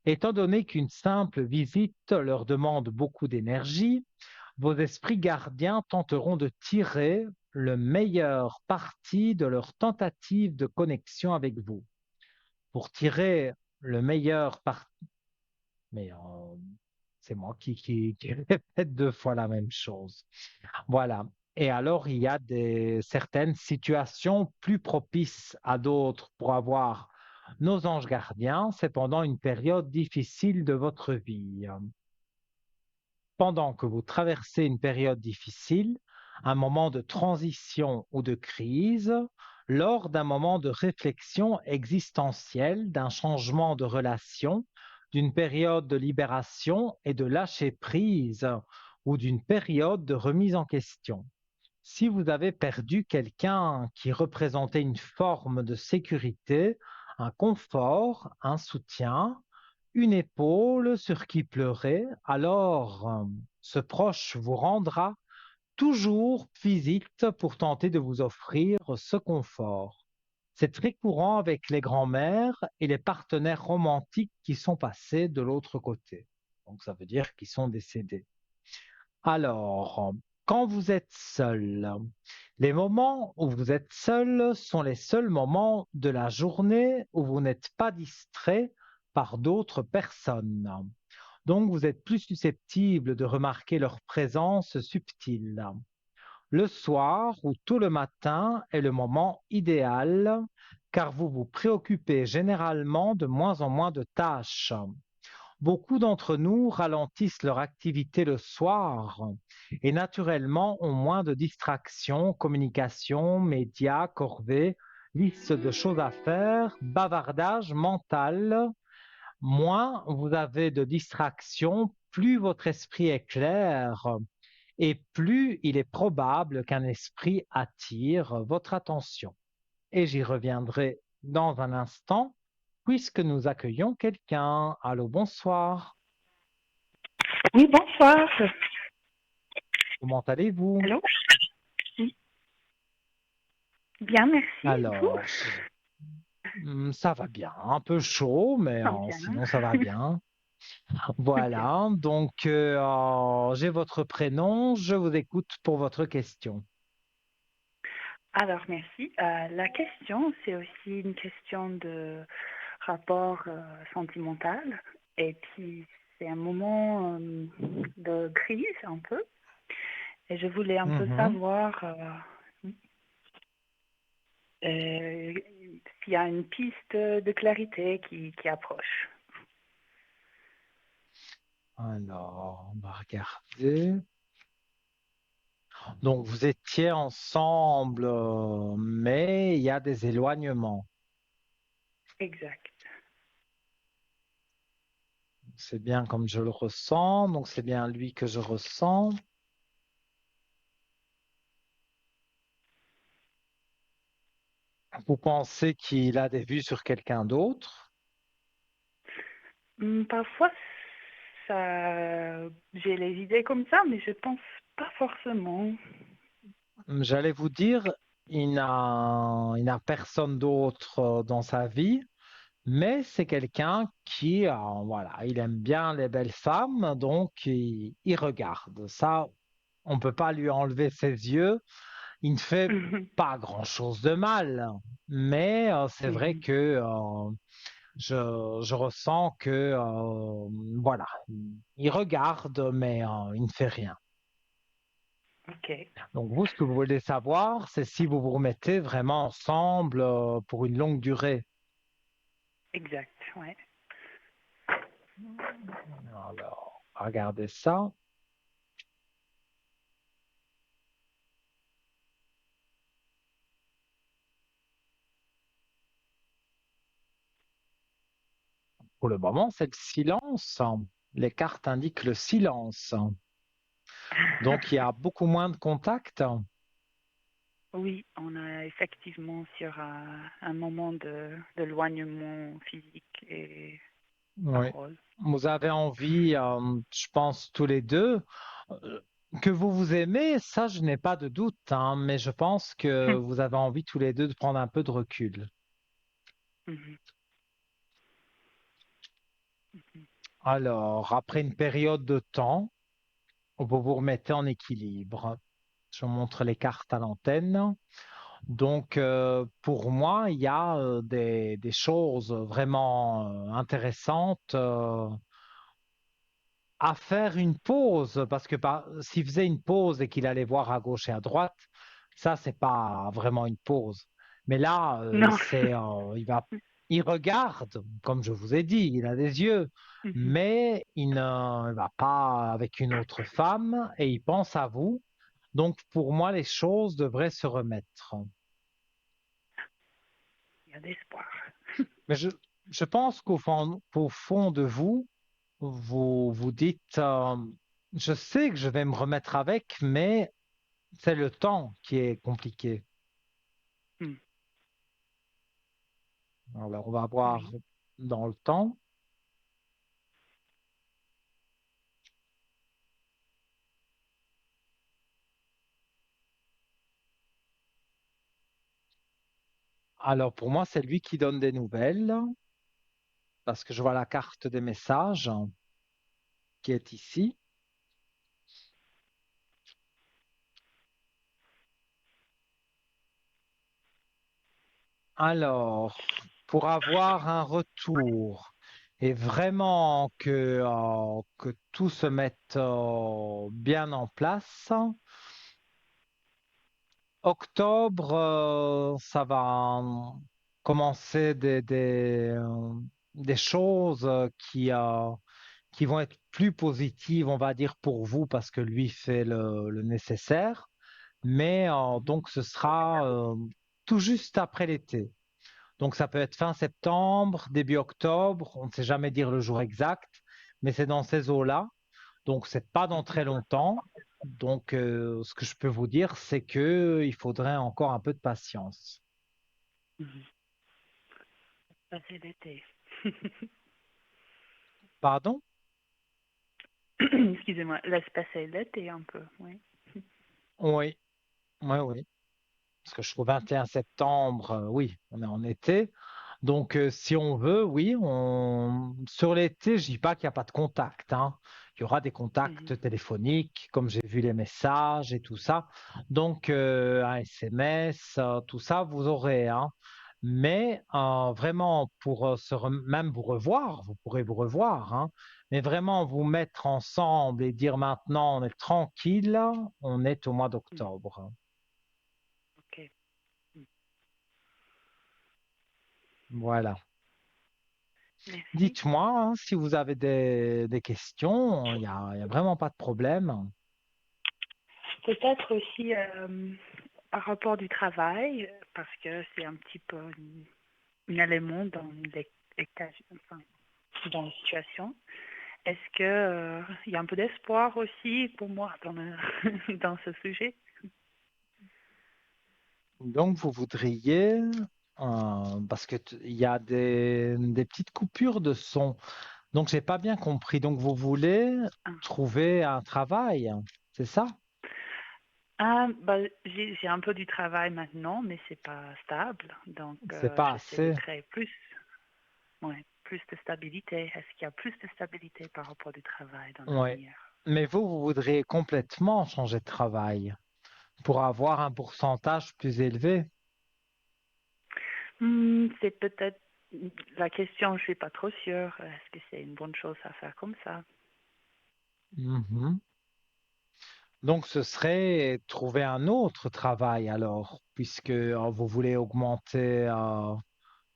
étant donné qu'une simple visite leur demande beaucoup d'énergie, vos esprits gardiens tenteront de tirer le meilleur parti de leur tentative de connexion avec vous. Pour tirer le meilleur parti, mais c'est moi qui répète 2 fois la même chose. Voilà. Et alors, il y a certaines situations plus propices à d'autres pour avoir nos anges gardiens. C'est pendant une période difficile de votre vie. Pendant que vous traversez une période difficile, un moment de transition ou de crise, lors d'un moment de réflexion existentielle, d'un changement de relation, d'une période de libération et de lâcher prise ou d'une période de remise en question. Si vous avez perdu quelqu'un qui représentait une forme de sécurité, un confort, un soutien, une épaule sur qui pleurer, alors ce proche vous rendra toujours visite pour tenter de vous offrir ce confort. C'est très courant avec les grands-mères et les partenaires romantiques qui sont passés de l'autre côté. Donc ça veut dire qu'ils sont décédés. Alors, quand vous êtes seul, les moments où vous êtes seul sont les seuls moments de la journée où vous n'êtes pas distrait par d'autres personnes. Donc, vous êtes plus susceptible de remarquer leur présence subtile. Le soir ou tôt le matin est le moment idéal car vous vous préoccupez généralement de moins en moins de tâches. Beaucoup d'entre nous ralentissent leur activité le soir et naturellement ont moins de distractions, communication, médias, corvées, liste de choses à faire, bavardage mental. Moins vous avez de distractions, plus votre esprit est clair et plus il est probable qu'un esprit attire votre attention. Et j'y reviendrai dans un instant puisque nous accueillons quelqu'un. Allô, bonsoir. Oui, bonsoir. Comment allez-vous? Allô? Oui. Bien, merci. Vous? Alors, ça va bien. Un peu chaud, mais Ah, bien. sinon ça va bien. Ok. Voilà, donc j'ai votre prénom, je vous écoute pour votre question. Alors, merci. La question, c'est aussi une question de rapport sentimental. Et puis, c'est un moment de crise un peu. Et je voulais un peu Mhm. savoir s'il y a une piste de clarité qui approche. Alors, on va regarder. Donc, vous étiez ensemble, mais il y a des éloignements. Exact. C'est bien comme je le ressens, donc c'est bien lui que je ressens. Vous pensez qu'il a des vues sur quelqu'un d'autre? Parfois, ça, j'ai les idées comme ça, mais je pense pas forcément. J'allais vous dire, il n'a personne d'autre dans sa vie, mais c'est quelqu'un qui, voilà, il aime bien les belles femmes, donc il regarde. Ça, on ne peut pas lui enlever ses yeux. Il ne fait pas grand-chose de mal. mais c'est vrai Mhm. que je ressens que voilà, il regarde, mais il ne fait rien. Ok, Donc vous, ce que vous voulez savoir, c'est si vous vous remettez vraiment ensemble pour une longue durée. exact, ouais. Alors, regardez ça. Pour le moment, c'est le silence. Les cartes indiquent le silence. Donc, il y a beaucoup moins de contacts. Oui, on a effectivement sur un moment d'éloignement physique et Oui. parole. Vous avez envie, je pense, tous les deux, euh, que vous vous aimez, ça, je n'ai pas de doute, hein, mais je pense que vous avez envie tous les deux de prendre un peu de recul. Mhm, mhm. Alors, après une période de temps, vous vous remettez en équilibre. Je vous montre les cartes à l'antenne. Donc, pour moi, il y a des choses vraiment intéressantes à faire une pause, parce que s'il faisait une pause et qu'il allait voir à gauche et à droite, ça, c'est pas vraiment une pause. Mais là, Non. il regarde, comme je vous ai dit, il a des yeux, Mhm. mais il va pas avec une autre femme et il pense à vous. Donc, pour moi, les choses devraient se remettre. Il y a d'espoir. Mais je pense qu'au fond de vous, vous vous dites, je sais que je vais me remettre avec, mais c'est le temps qui est compliqué. Mm. Alors, on va voir Oui. dans le temps. Alors, pour moi, c'est lui qui donne des nouvelles, parce que je vois la carte des messages qui est ici. Alors, pour avoir un retour et vraiment que tout se mette bien en place, octobre, ça va commencer des choses qui vont être plus positives, on va dire, pour vous, parce que lui fait le nécessaire. Mais Mhm. donc, ce sera tout juste après l'été. Donc, ça peut être fin septembre, début octobre, on ne sait jamais dire le jour exact, mais c'est dans ces eaux-là. Donc, c'est pas dans très longtemps. Donc, ce que je peux vous dire, c'est que il faudrait encore un peu de patience. Mhm. Passer l'été. Pardon? Excusez-moi, laisse passer l'été un peu, oui. Oui, oui, oui. Parce que je trouve 21 septembre, oui, on est en été. Donc, si on veut, oui, sur l'été, je dis pas qu'il n'y a pas de contact, hein. Il y aura des Mhm. contacts téléphoniques, comme j'ai vu les messages et tout ça. Donc, un SMS, tout ça, vous aurez, hein. Mais vraiment, pour même vous revoir, vous pourrez vous revoir, hein. Mais vraiment vous mettre ensemble et dire maintenant, on est tranquille, on est au mois Mhm. d'octobre. Ok. Mhm. Voilà. Merci. Dites-moi hein, si vous avez des questions, il y a vraiment pas de problème. Peut-être aussi par rapport du travail, parce que c'est un petit peu un élément dans enfin, dans la situation. Est-ce que il y a un peu d'espoir aussi pour moi dans, dans ce sujet? Donc, vous voudriez, parce que il y a des petites coupures de son. Donc, j'ai pas bien compris. Donc, vous voulez Ah, trouver un travail, c'est ça? bah, j'ai un peu du travail maintenant, mais c'est pas stable. Donc, C'est pas j'essaie de assez. créer plus, ouais, plus de stabilité. Est-ce qu'il y a plus de stabilité par rapport du travail dans Ouais. l'avenir? Mais vous voudriez complètement changer de travail pour avoir un pourcentage plus élevé. C'est peut-être la question, je suis pas trop sûre. Est-ce que c'est une bonne chose à faire comme ça? Mhm. Donc, ce serait trouver un autre travail alors, puisque vous voulez augmenter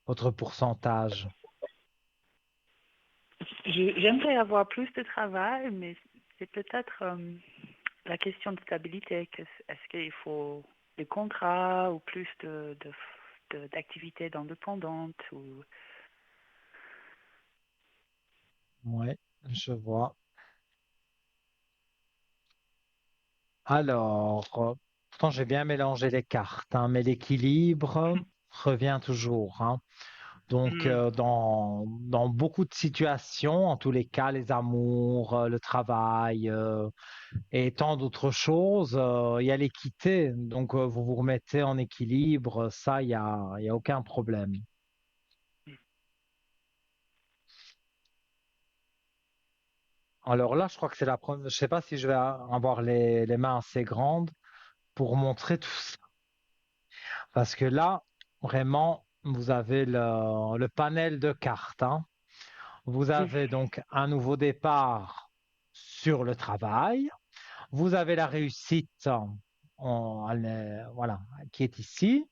votre pourcentage. J'aimerais avoir plus de travail, mais c'est peut-être la question de stabilité. Est-ce qu'il faut des contrats ou plus d'activités indépendantes ou... Oui, je vois. Alors, pourtant j'ai bien mélangé les cartes, hein, mais l'équilibre revient toujours, hein. Donc, Hmm. dans beaucoup de situations, en tous les cas, les amours, le travail et tant d'autres choses, il y a l'équité. Donc, vous vous remettez en équilibre, ça, il y a aucun problème. Alors là, je crois que c'est la première. Je sais pas si je vais avoir les mains assez grandes pour montrer tout ça. Parce que là, vraiment, vous avez le panel de cartes, hein. Vous avez donc un nouveau départ sur le travail. Vous avez la réussite voilà, qui est ici.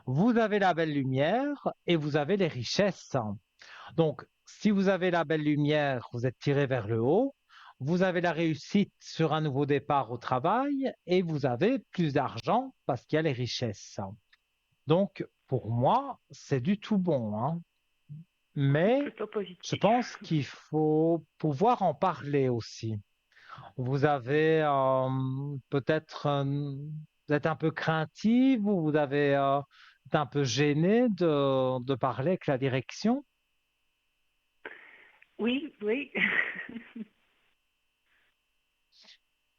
Vous avez la belle lumière et vous avez les richesses. Donc, si vous avez la belle lumière, vous êtes tiré vers le haut. Vous avez la réussite sur un nouveau départ au travail et vous avez plus d'argent parce qu'il y a les richesses. Donc, pour moi, c'est du tout bon, hein. Mais Plutôt je positif. pense qu'il faut pouvoir en parler aussi. Vous avez peut-être, vous êtes un peu craintive ou vous avez êtes un peu gêné de parler avec la direction. Oui, oui.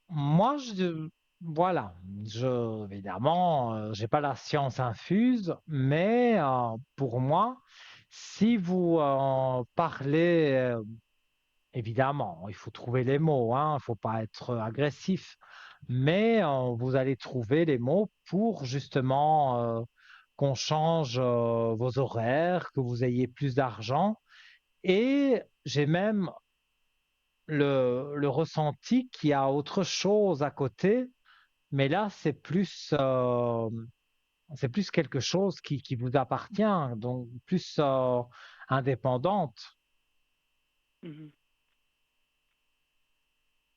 Moi, voilà, évidemment, j'ai pas la science infuse, mais pour moi, si vous parlez, évidemment, il faut trouver les mots, hein, il faut pas être agressif, mais vous allez trouver les mots pour justement qu'on change vos horaires, que vous ayez plus d'argent. Et j'ai même le ressenti qu'il y a autre chose à côté, mais là, c'est plus quelque chose qui vous appartient, donc plus indépendante. Mhm.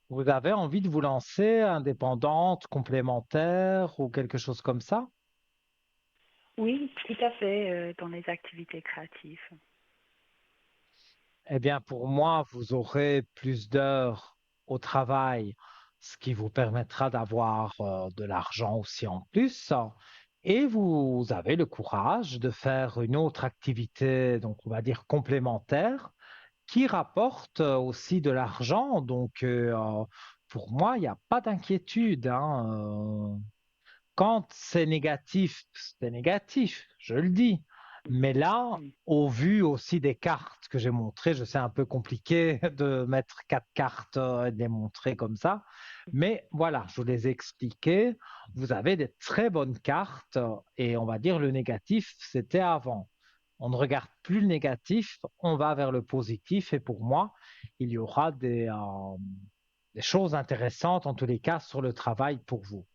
Vous avez envie de vous lancer indépendante, complémentaire ou quelque chose comme ça? Oui, tout à fait, dans les activités créatives. Eh bien, pour moi, vous aurez plus d'heures au travail, ce qui vous permettra d'avoir de l'argent aussi en plus. Et vous avez le courage de faire une autre activité, donc on va dire complémentaire, qui rapporte aussi de l'argent. Donc, pour moi, il n'y a pas d'inquiétude, hein. Quand c'est négatif, je le dis. Mais là, Mhm. au vu aussi des cartes que j'ai montrées, je sais un peu compliqué de mettre quatre cartes et de les montrer comme ça. Mais voilà, je vous les ai expliquées. Vous avez des très bonnes cartes et on va dire le négatif, c'était avant. On ne regarde plus le négatif, on va vers le positif et pour moi, il y aura des choses intéressantes en tous les cas sur le travail pour vous.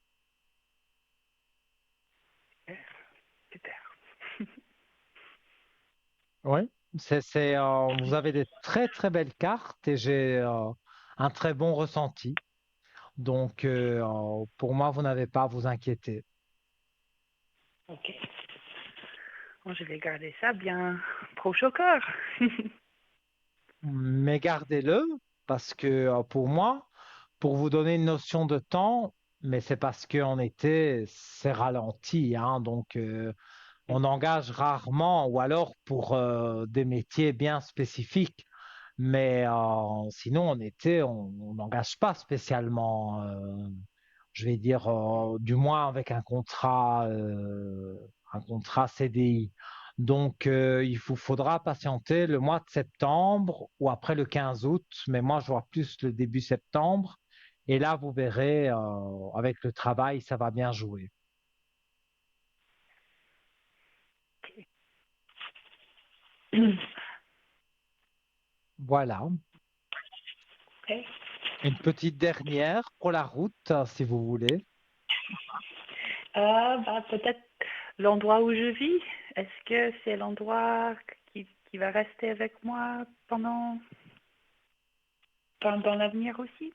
Super. Oui, vous avez des très très belles cartes et j'ai un très bon ressenti. Donc, pour moi, vous n'avez pas à vous inquiéter. Ok. Bon, je vais garder ça bien proche au cœur. Mais gardez-le parce que pour moi, pour vous donner une notion de temps, mais c'est parce qu'en été, c'est ralenti, hein, donc on engage rarement ou alors pour des métiers bien spécifiques. Mais sinon, en été, on n'engage pas spécialement, je vais dire, du moins avec un contrat CDI. Donc, il vous faudra patienter le mois de septembre ou après le 15 août, mais moi, je vois plus le début septembre. Et là, vous verrez, avec le travail, ça va bien jouer. Voilà. Ok. Une petite dernière pour la route, si vous voulez. Peut-être l'endroit où je vis. Est-ce que c'est l'endroit qui va rester avec moi dans l'avenir aussi?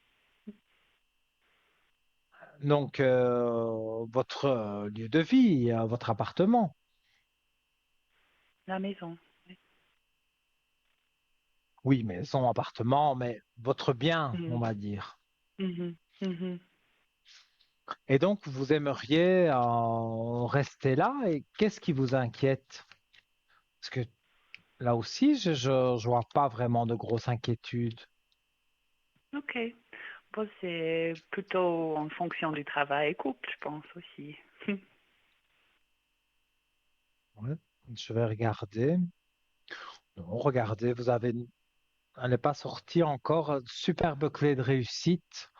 Donc, votre lieu de vie, votre appartement. La maison. Oui, maison, appartement, mais votre bien, on Mhm, va dire. mhm, mhm. Et donc, vous aimeriez rester là et qu'est-ce qui vous inquiète? Parce que là aussi, je vois pas vraiment de grosses inquiétudes. Ok. Bon, c'est plutôt en fonction du travail et couple, je pense aussi. Ouais, je vais regarder. Non, regardez, elle n'est pas sortie encore. Superbe clé de réussite.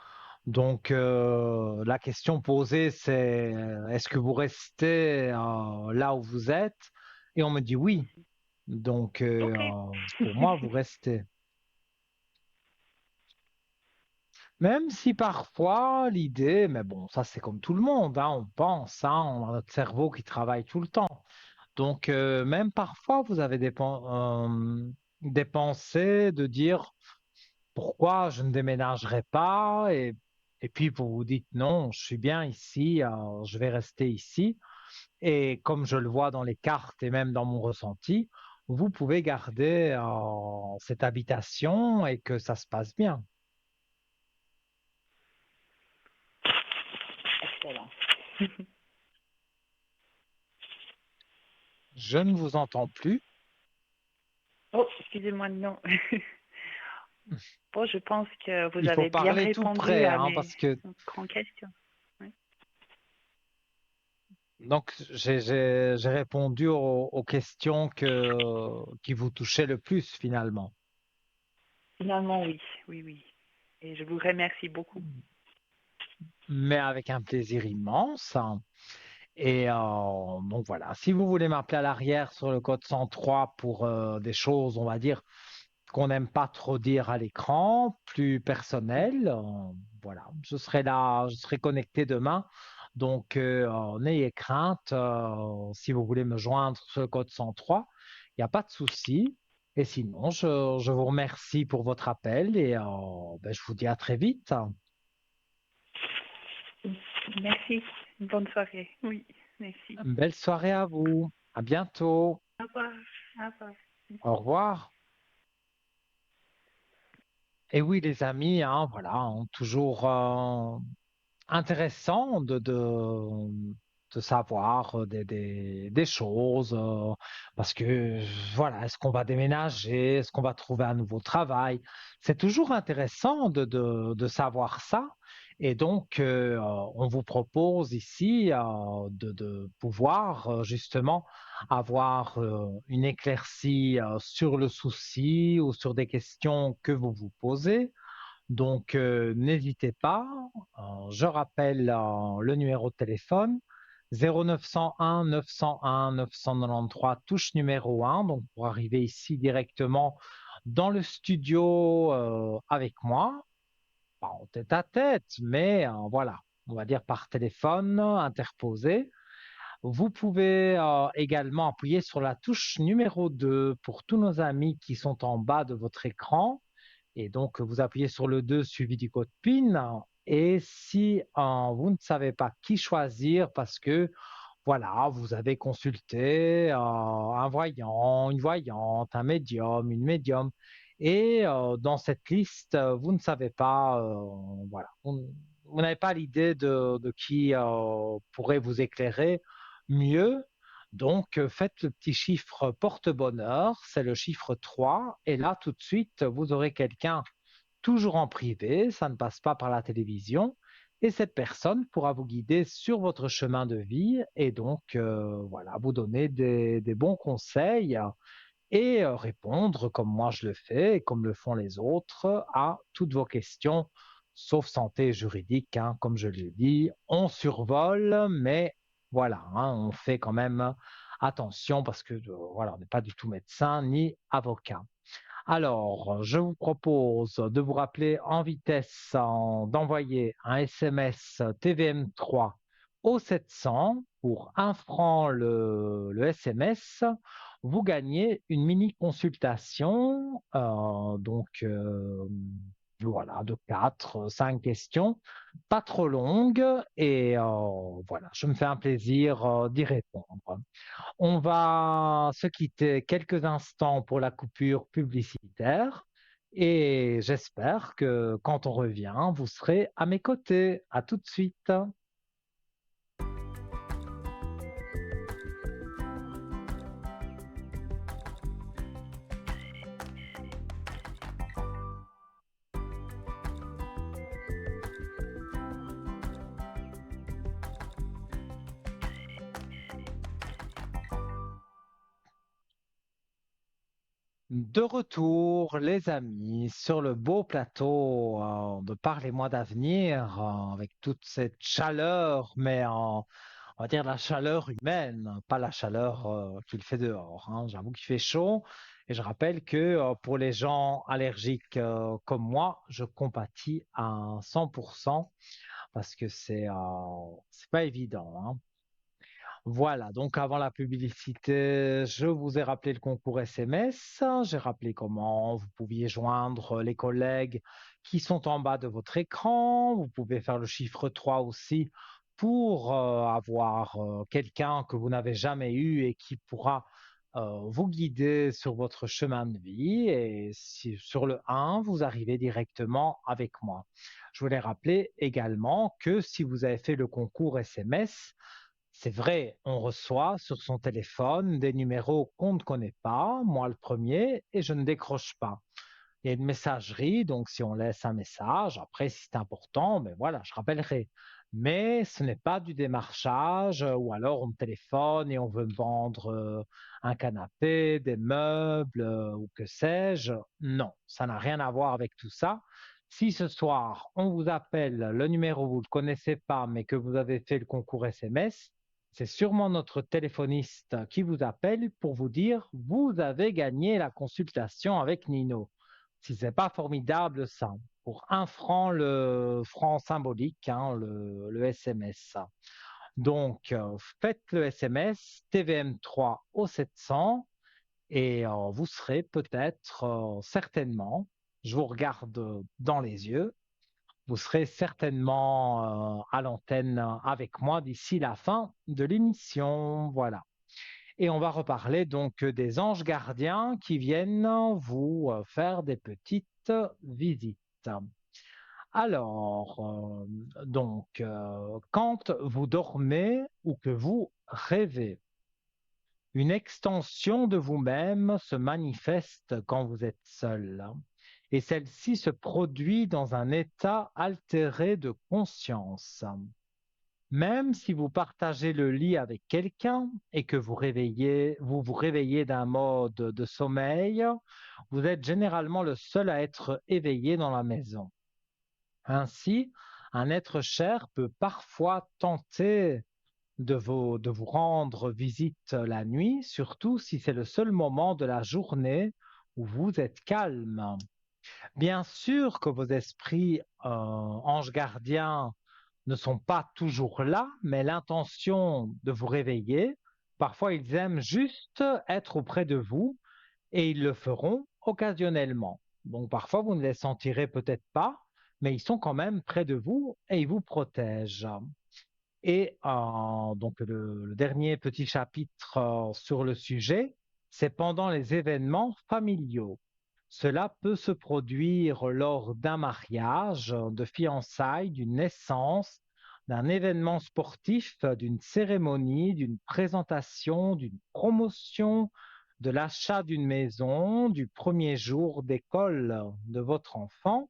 Donc, la question posée, c'est est-ce que vous restez là où vous êtes? Et on me dit oui. Donc, Ok. pour moi, vous restez. Même si parfois l'idée, mais bon, ça c'est comme tout le monde, hein, on pense, hein, on a notre cerveau qui travaille tout le temps. Donc, même parfois, vous avez des pensées de dire pourquoi je ne déménagerai pas et puis vous vous dites non, je suis bien ici, je vais rester ici. Et comme je le vois dans les cartes et même dans mon ressenti, vous pouvez garder cette habitation et que ça se passe bien. Excellent. Je ne vous entends plus. Oh, excusez-moi, non. Bon, je pense que vous Il faut avez bien parler tout répondu près, à hein, mes parce que grandes questions. Oui. donc j'ai répondu aux questions qui vous touchaient le plus finalement. Finalement, oui, oui, oui. Et je vous remercie beaucoup. Mais avec un plaisir immense, hein. Et donc voilà, si vous voulez m'appeler à l'arrière sur le code 103 pour des choses, on va dire, qu'on n'aime pas trop dire à l'écran, plus personnelles, voilà, je serai là, je serai connecté demain. Donc n'ayez crainte, si vous voulez me joindre sur le code 103, il n'y a pas de souci. Et sinon, je vous remercie pour votre appel et ben, je vous dis à très vite. Merci. Bonne soirée. Oui, merci. Une belle soirée à vous. À bientôt. Au revoir. Au revoir. Au revoir. Et oui, les amis, hein, voilà, hein, toujours intéressant de savoir des choses, parce que voilà, est-ce qu'on va déménager, est-ce qu'on va trouver un nouveau travail? C'est toujours intéressant de savoir ça. Et donc, on vous propose ici de pouvoir justement avoir une éclaircie sur le souci ou sur des questions que vous vous posez. Donc, n'hésitez pas. Je rappelle le numéro de téléphone 0901 901 993, touche numéro 1. Donc, pour arriver ici directement dans le studio avec moi, pas en tête à tête, mais voilà, on va dire par téléphone interposé. Vous pouvez également appuyer sur la touche numéro 2 pour tous nos amis qui sont en bas de votre écran. Et donc, vous appuyez sur le 2 suivi du code PIN. Et si vous ne savez pas qui choisir parce que, voilà, vous avez consulté un voyant, une voyante, un médium, une médium, et dans cette liste, vous ne savez pas, voilà, vous n'avez pas l'idée de qui pourrait vous éclairer mieux. Donc, faites le petit chiffre porte-bonheur, c'est le chiffre 3. Et là, tout de suite, vous aurez quelqu'un toujours en privé, ça ne passe pas par la télévision. Et cette personne pourra vous guider sur votre chemin de vie et donc, voilà, vous donner des bons conseils et répondre, comme moi je le fais et comme le font les autres, à toutes vos questions, sauf santé juridique, hein, comme je l'ai dit. On survole, mais voilà, hein, on fait quand même Attention parce que voilà, on n'est pas du tout médecin ni avocat. Alors, je vous propose de vous rappeler en vitesse d'envoyer un SMS TVM3 au 700 pour 1 franc le SMS. Vous gagnez une mini consultation, voilà, de 4, 5 questions, pas trop longues, et voilà, je me fais un plaisir d'y répondre. On va se quitter quelques instants pour la coupure publicitaire et j'espère que quand on revient, vous serez à mes côtés. À tout de suite. De retour, les amis, sur le beau plateau de Parlez-moi d'avenir, avec toute cette chaleur, mais on va dire la chaleur humaine, pas la chaleur qu'il fait dehors, hein. J'avoue qu'il fait chaud et je rappelle que pour les gens allergiques comme moi, je compatis à 100% parce que c'est pas évident, hein. Voilà, donc avant la publicité, je vous ai rappelé le concours SMS, j'ai rappelé comment vous pouviez joindre les collègues qui sont en bas de votre écran, vous pouvez faire le chiffre 3 aussi pour avoir quelqu'un que vous n'avez jamais eu et qui pourra vous guider sur votre chemin de vie et si, sur le 1, vous arrivez directement avec moi. Je voulais rappeler également que si vous avez fait le concours SMS, c'est vrai, on reçoit sur son téléphone des numéros qu'on ne connaît pas, moi le premier, et je ne décroche pas. Il y a une messagerie, donc si on laisse un message, après si c'est important, ben voilà, je rappellerai. Mais ce n'est pas du démarchage, ou alors on me téléphone et on veut me vendre un canapé, des meubles, ou que sais-je. Non, ça n'a rien à voir avec tout ça. Si ce soir on vous appelle, le numéro vous ne le connaissez pas, mais que vous avez fait le concours SMS, c'est sûrement notre téléphoniste qui vous appelle pour vous dire vous avez gagné la consultation avec Nino. Si c'est pas formidable ça, pour 1 franc le franc symbolique, hein, le SMS. Donc faites le SMS TVM3 au 700 et vous serez peut-être certainement, je vous regarde dans les yeux, vous serez certainement à l'antenne avec moi d'ici la fin de l'émission. Voilà. Et on va reparler donc des anges gardiens qui viennent vous faire des petites visites. Alors, quand vous dormez ou que vous rêvez, une extension de vous-même se manifeste quand vous êtes seul et celle-ci se produit dans un état altéré de conscience. Même si vous partagez le lit avec quelqu'un et que vous vous réveillez d'un mode de sommeil, vous êtes généralement le seul à être éveillé dans la maison. Ainsi, un être cher peut parfois tenter de vous rendre visite la nuit, surtout si c'est le seul moment de la journée où vous êtes calme. Bien sûr que vos esprits anges gardiens ne sont pas toujours là, mais l'intention de vous réveiller, parfois ils aiment juste être auprès de vous et ils le feront occasionnellement. Donc parfois vous ne les sentirez peut-être pas, mais ils sont quand même près de vous et ils vous protègent. Et donc le dernier petit chapitre sur le sujet, c'est pendant les événements familiaux. Cela peut se produire lors d'un mariage, de fiançailles, d'une naissance, d'un événement sportif, d'une cérémonie, d'une présentation, d'une promotion, de l'achat d'une maison, du premier jour d'école de votre enfant,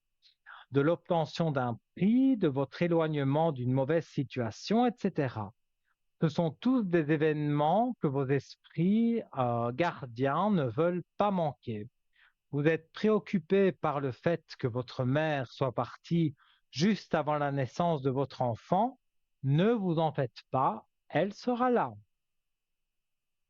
de l'obtention d'un prix, de votre éloignement d'une mauvaise situation, etc. Ce sont tous des événements que vos esprits gardiens ne veulent pas manquer. Vous êtes préoccupé par le fait que votre mère soit partie juste avant la naissance de votre enfant. Ne vous en faites pas, elle sera là.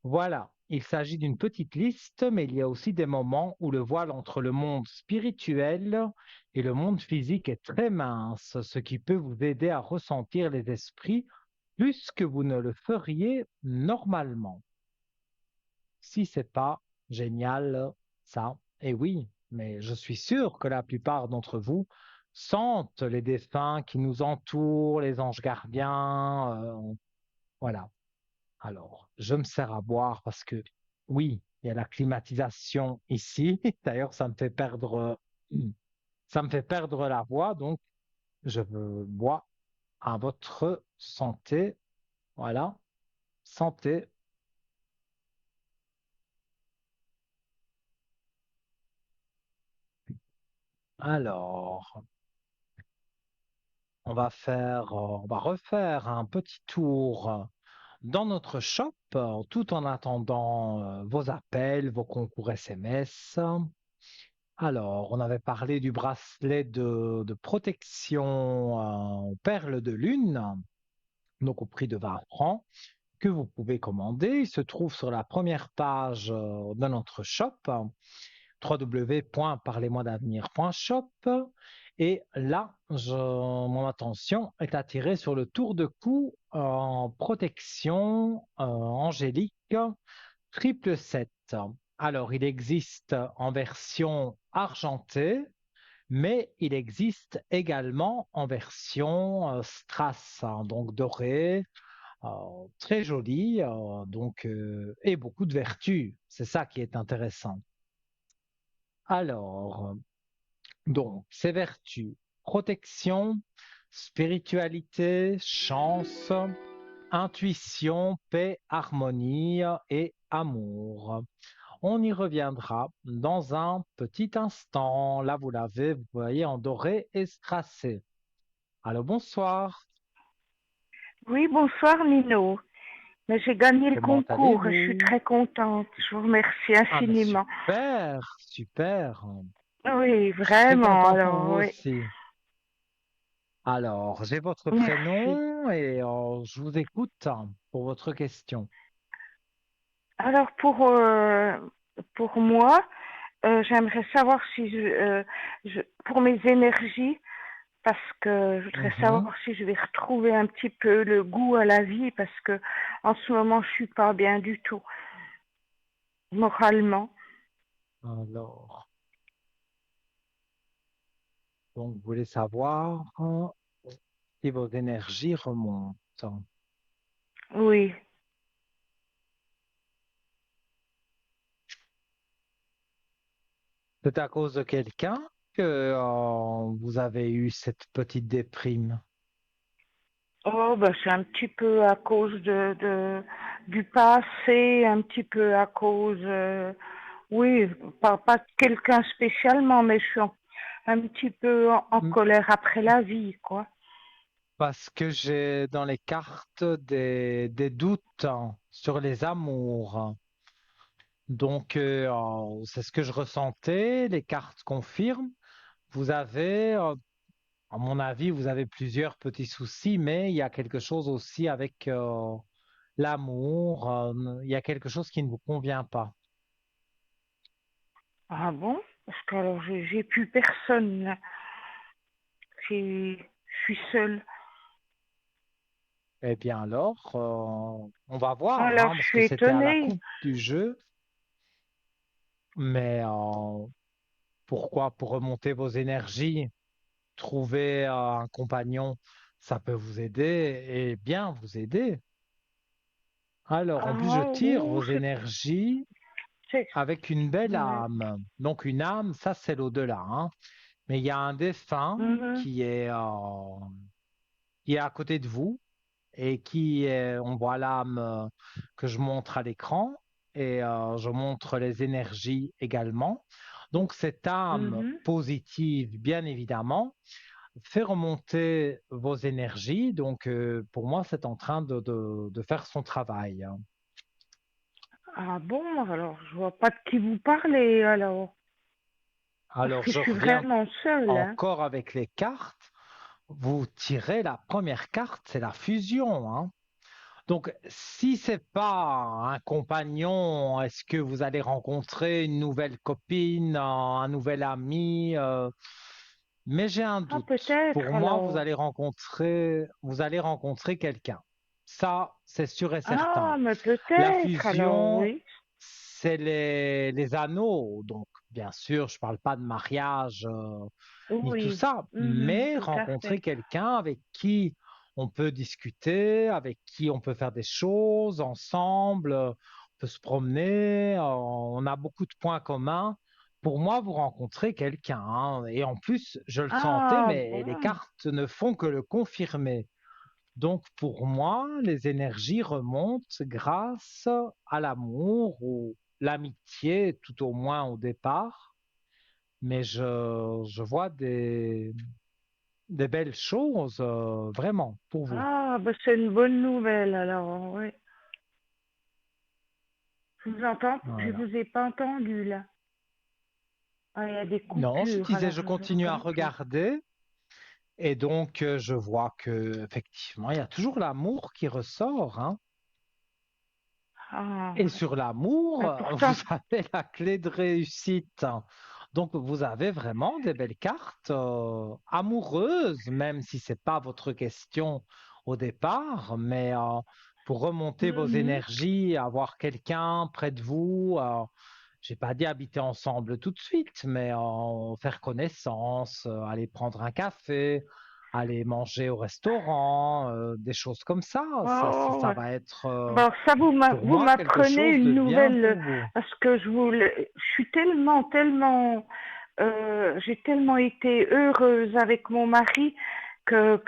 Voilà, il s'agit d'une petite liste, mais il y a aussi des moments où le voile entre le monde spirituel et le monde physique est très mince, ce qui peut vous aider à ressentir les esprits plus que vous ne le feriez normalement. Si c'est pas génial, ça, et oui, mais je suis sûr que la plupart d'entre vous sentent les défunts qui nous entourent, les anges gardiens, voilà. Alors, je me sers à boire parce que, oui, il y a la climatisation ici. D'ailleurs, ça me fait perdre la voix, donc je bois à votre santé. Voilà, santé. Alors, on va refaire un petit tour dans notre shop tout en attendant vos appels, vos concours SMS. Alors, on avait parlé du bracelet de protection en perles de lune, donc au prix de 20 francs, que vous pouvez commander. Il se trouve sur la première page de notre shop, www.parlez-moi-d'avenir.shop. Et là, mon attention est attirée sur le tour de cou en protection angélique triple 7. Alors, il existe en version argentée, mais il existe également en version strass, hein, donc dorée, très jolie, et beaucoup de vertus. C'est ça qui est intéressant. Alors, donc, ces vertus, protection, spiritualité, chance, intuition, paix, harmonie et amour. On y reviendra dans un petit instant. Là, vous l'avez, vous voyez, en doré et strassé. Alors, bonsoir. Oui, bonsoir Nino. Mais j'ai gagné le Comment concours, je suis allez-vous? très contente. Je vous remercie Ah, mais infiniment. super, super. Oui, Je suis très vraiment, content pour vous alors oui, aussi. Alors, j'ai votre merci. prénom et je vous écoute pour votre question. Alors pour moi, j'aimerais savoir si pour mes énergies, parce que je voudrais Mhm. savoir si je vais retrouver un petit peu le goût à la vie, parce que en ce moment je suis pas bien du tout, moralement. Alors, donc, vous voulez savoir si vos énergies remontent. Oui. C'est à cause de quelqu'un que vous avez eu cette petite déprime. Oh, ben, c'est un petit peu à cause du passé, un petit peu à cause, oui, pas de quelqu'un spécialement, mais je suis un petit peu en Mm. colère après la vie, quoi. Parce que j'ai dans les cartes des doutes sur les amours. Donc, c'est ce que je ressentais. Les cartes confirment. Vous avez, à mon avis, vous avez plusieurs petits soucis, mais il y a quelque chose aussi avec l'amour. Il y a quelque chose qui ne vous convient pas. Ah bon? Parce que alors j'ai plus personne, là. Je suis seule. Eh bien alors, on va voir, Alors hein, je parce que suis c'était à la étonnée. coupe du jeu. Mais pourquoi? Pour remonter vos énergies, trouver un compagnon, ça peut vous aider et bien vous aider. Alors, en plus, je Ah tire oui, vos énergies c'est, avec une belle ouais. âme. Donc, une âme, ça, c'est l'au-delà, hein. Mais il y a un défunt Mhm, qui est à côté de vous et on voit l'âme que je montre à l'écran et je montre les énergies également. Donc cette âme mhm. positive, bien évidemment, fait remonter vos énergies. Donc pour moi, c'est en train de faire son travail, hein. Ah bon, alors je vois pas de qui vous parlez, alors. Parce Alors que je je suis reviens vraiment seule, hein. encore avec les cartes. Vous tirez la première carte, c'est la fusion, hein. Donc, si c'est pas un compagnon, est-ce que vous allez rencontrer une nouvelle copine, un nouvel ami? Mais j'ai un Ah, doute. Pour peut-être moi, alors. vous allez rencontrer quelqu'un. Ça, c'est sûr et certain. Ah, mais La peut-être alors, fusion, oui. c'est les anneaux. Donc, bien sûr, je parle pas de mariage, ni tout Oui, ça, mhm, mais tout à rencontrer fait. quelqu'un avec qui on peut discuter, avec qui on peut faire des choses ensemble, on peut se promener, on a beaucoup de points communs. Pour moi, vous rencontrez quelqu'un, hein. Et en plus, je le sentais, Ah, mais les bon. cartes ne font que le confirmer. Donc, pour moi, les énergies remontent grâce à l'amour ou l'amitié, tout au moins au départ. Mais je vois des belles choses, vraiment, pour vous. Ah, bah, c'est une bonne nouvelle alors, oui. Je Voilà. vous ai pas entendu là. Ah, il y a des Non, je coupures, disais, alors je je vous continue à entends plus. regarder et donc je vois que effectivement, il y a toujours l'amour qui ressort, hein. Ah, Et sur l'amour, bah, vous pourtant, avez la clé de réussite. Donc, vous avez vraiment des belles cartes amoureuses, même si c'est pas votre question au départ, mais pour remonter vos mhm. énergies, avoir quelqu'un près de vous, j'ai pas dit habiter ensemble tout de suite, mais faire connaissance, aller prendre un café, aller manger au restaurant, des choses comme ça. Oh, Ça ouais. va être Bon, ça, pour vous moi quelque m'apprenez chose de une bien nouvelle, pour vous. parce que je suis tellement, j'ai tellement été heureuse avec mon mari que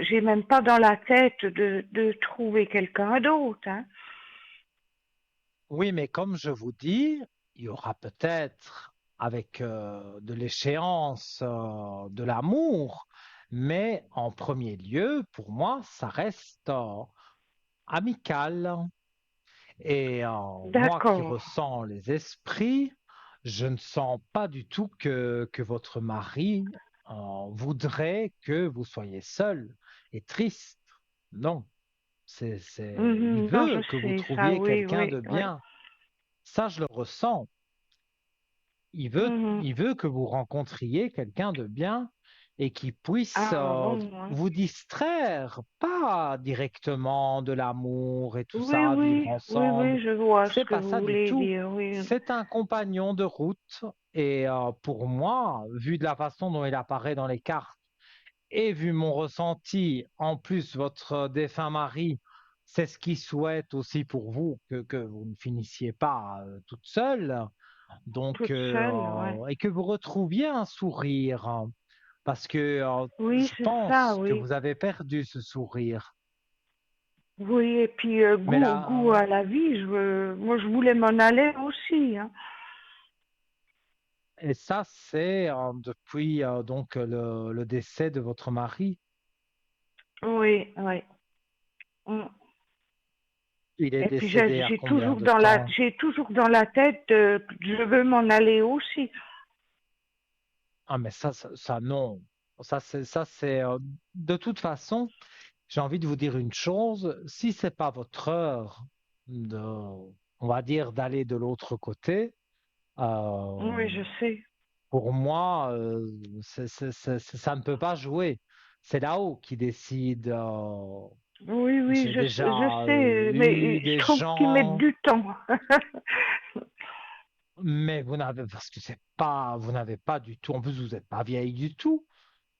j'ai même pas dans la tête de trouver quelqu'un d'autre, hein. Oui, mais comme je vous dis, il y aura peut-être avec de l'échéance, de l'amour, mais en premier lieu, pour moi, ça reste amical. Et moi qui D'accord, ressens les esprits, je ne sens pas du tout que votre mari voudrait que vous soyez seul et triste. Non, il mhm. Non, je veut que vous sais ça, trouviez oui, quelqu'un oui, de oui. bien. Ça, je le ressens. Mhm. Il veut que vous rencontriez quelqu'un de bien et qui puisse Ah bon, hein. vous distraire, pas directement de l'amour et tout Oui, ça, vivre oui, oui, ensemble. oui, je vois ce C'est que pas vous ça du voulez tout. dire, oui. C'est un compagnon de route et pour moi, vu de la façon dont il apparaît dans les cartes et vu mon ressenti, en plus votre défunt mari, c'est ce qu'il souhaite aussi pour vous, que vous ne finissiez pas toute seule. Donc, Toute seule, ouais. et que vous retrouviez un sourire, hein, parce que Oui, je c'est ça, pense que oui. vous avez perdu ce sourire. Oui, et puis Mais goût là, à la vie, moi je voulais m'en aller aussi, hein. et ça, c'est depuis donc le décès de votre mari. Oui, oui. Mm. Il est Et puis décédé à combien de temps? j'ai toujours dans la tête, je veux m'en aller aussi. Ah, mais ça, non. Ça, c'est de toute façon, j'ai envie de vous dire une chose. Si c'est pas votre heure de, on va dire, d'aller de l'autre côté, euh, Oui, je sais. pour moi, ça ne peut pas jouer. C'est là-haut qui décide. Oui, oui, J'ai je déjà sais, eu mais je des trouve qu'ils mettent gens, du temps. mais parce que c'est pas, vous n'avez pas du tout, en plus vous n'êtes pas vieille du tout,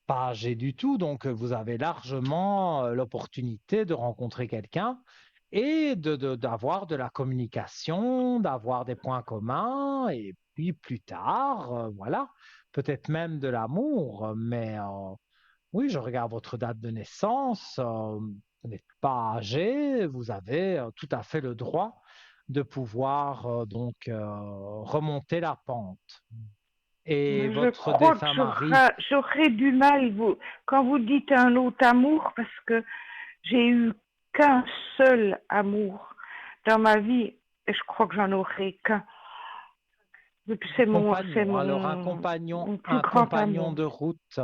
pas âgée du tout, donc vous avez largement l'opportunité de rencontrer quelqu'un et d'avoir de la communication, d'avoir des points communs, et puis plus tard, voilà, peut-être même de l'amour, mais oui, je regarde votre date de naissance. Vous n'êtes pas âgé, vous avez tout à fait le droit de pouvoir donc remonter la pente. Et Je votre crois que défunt mari, j'aurais du mal, quand vous dites un autre amour, parce que j'ai eu qu'un seul amour dans ma vie, et je crois que j'en aurai qu'un. Et puis c'est compagnon, alors mon plus un grand compagnon amour. de route,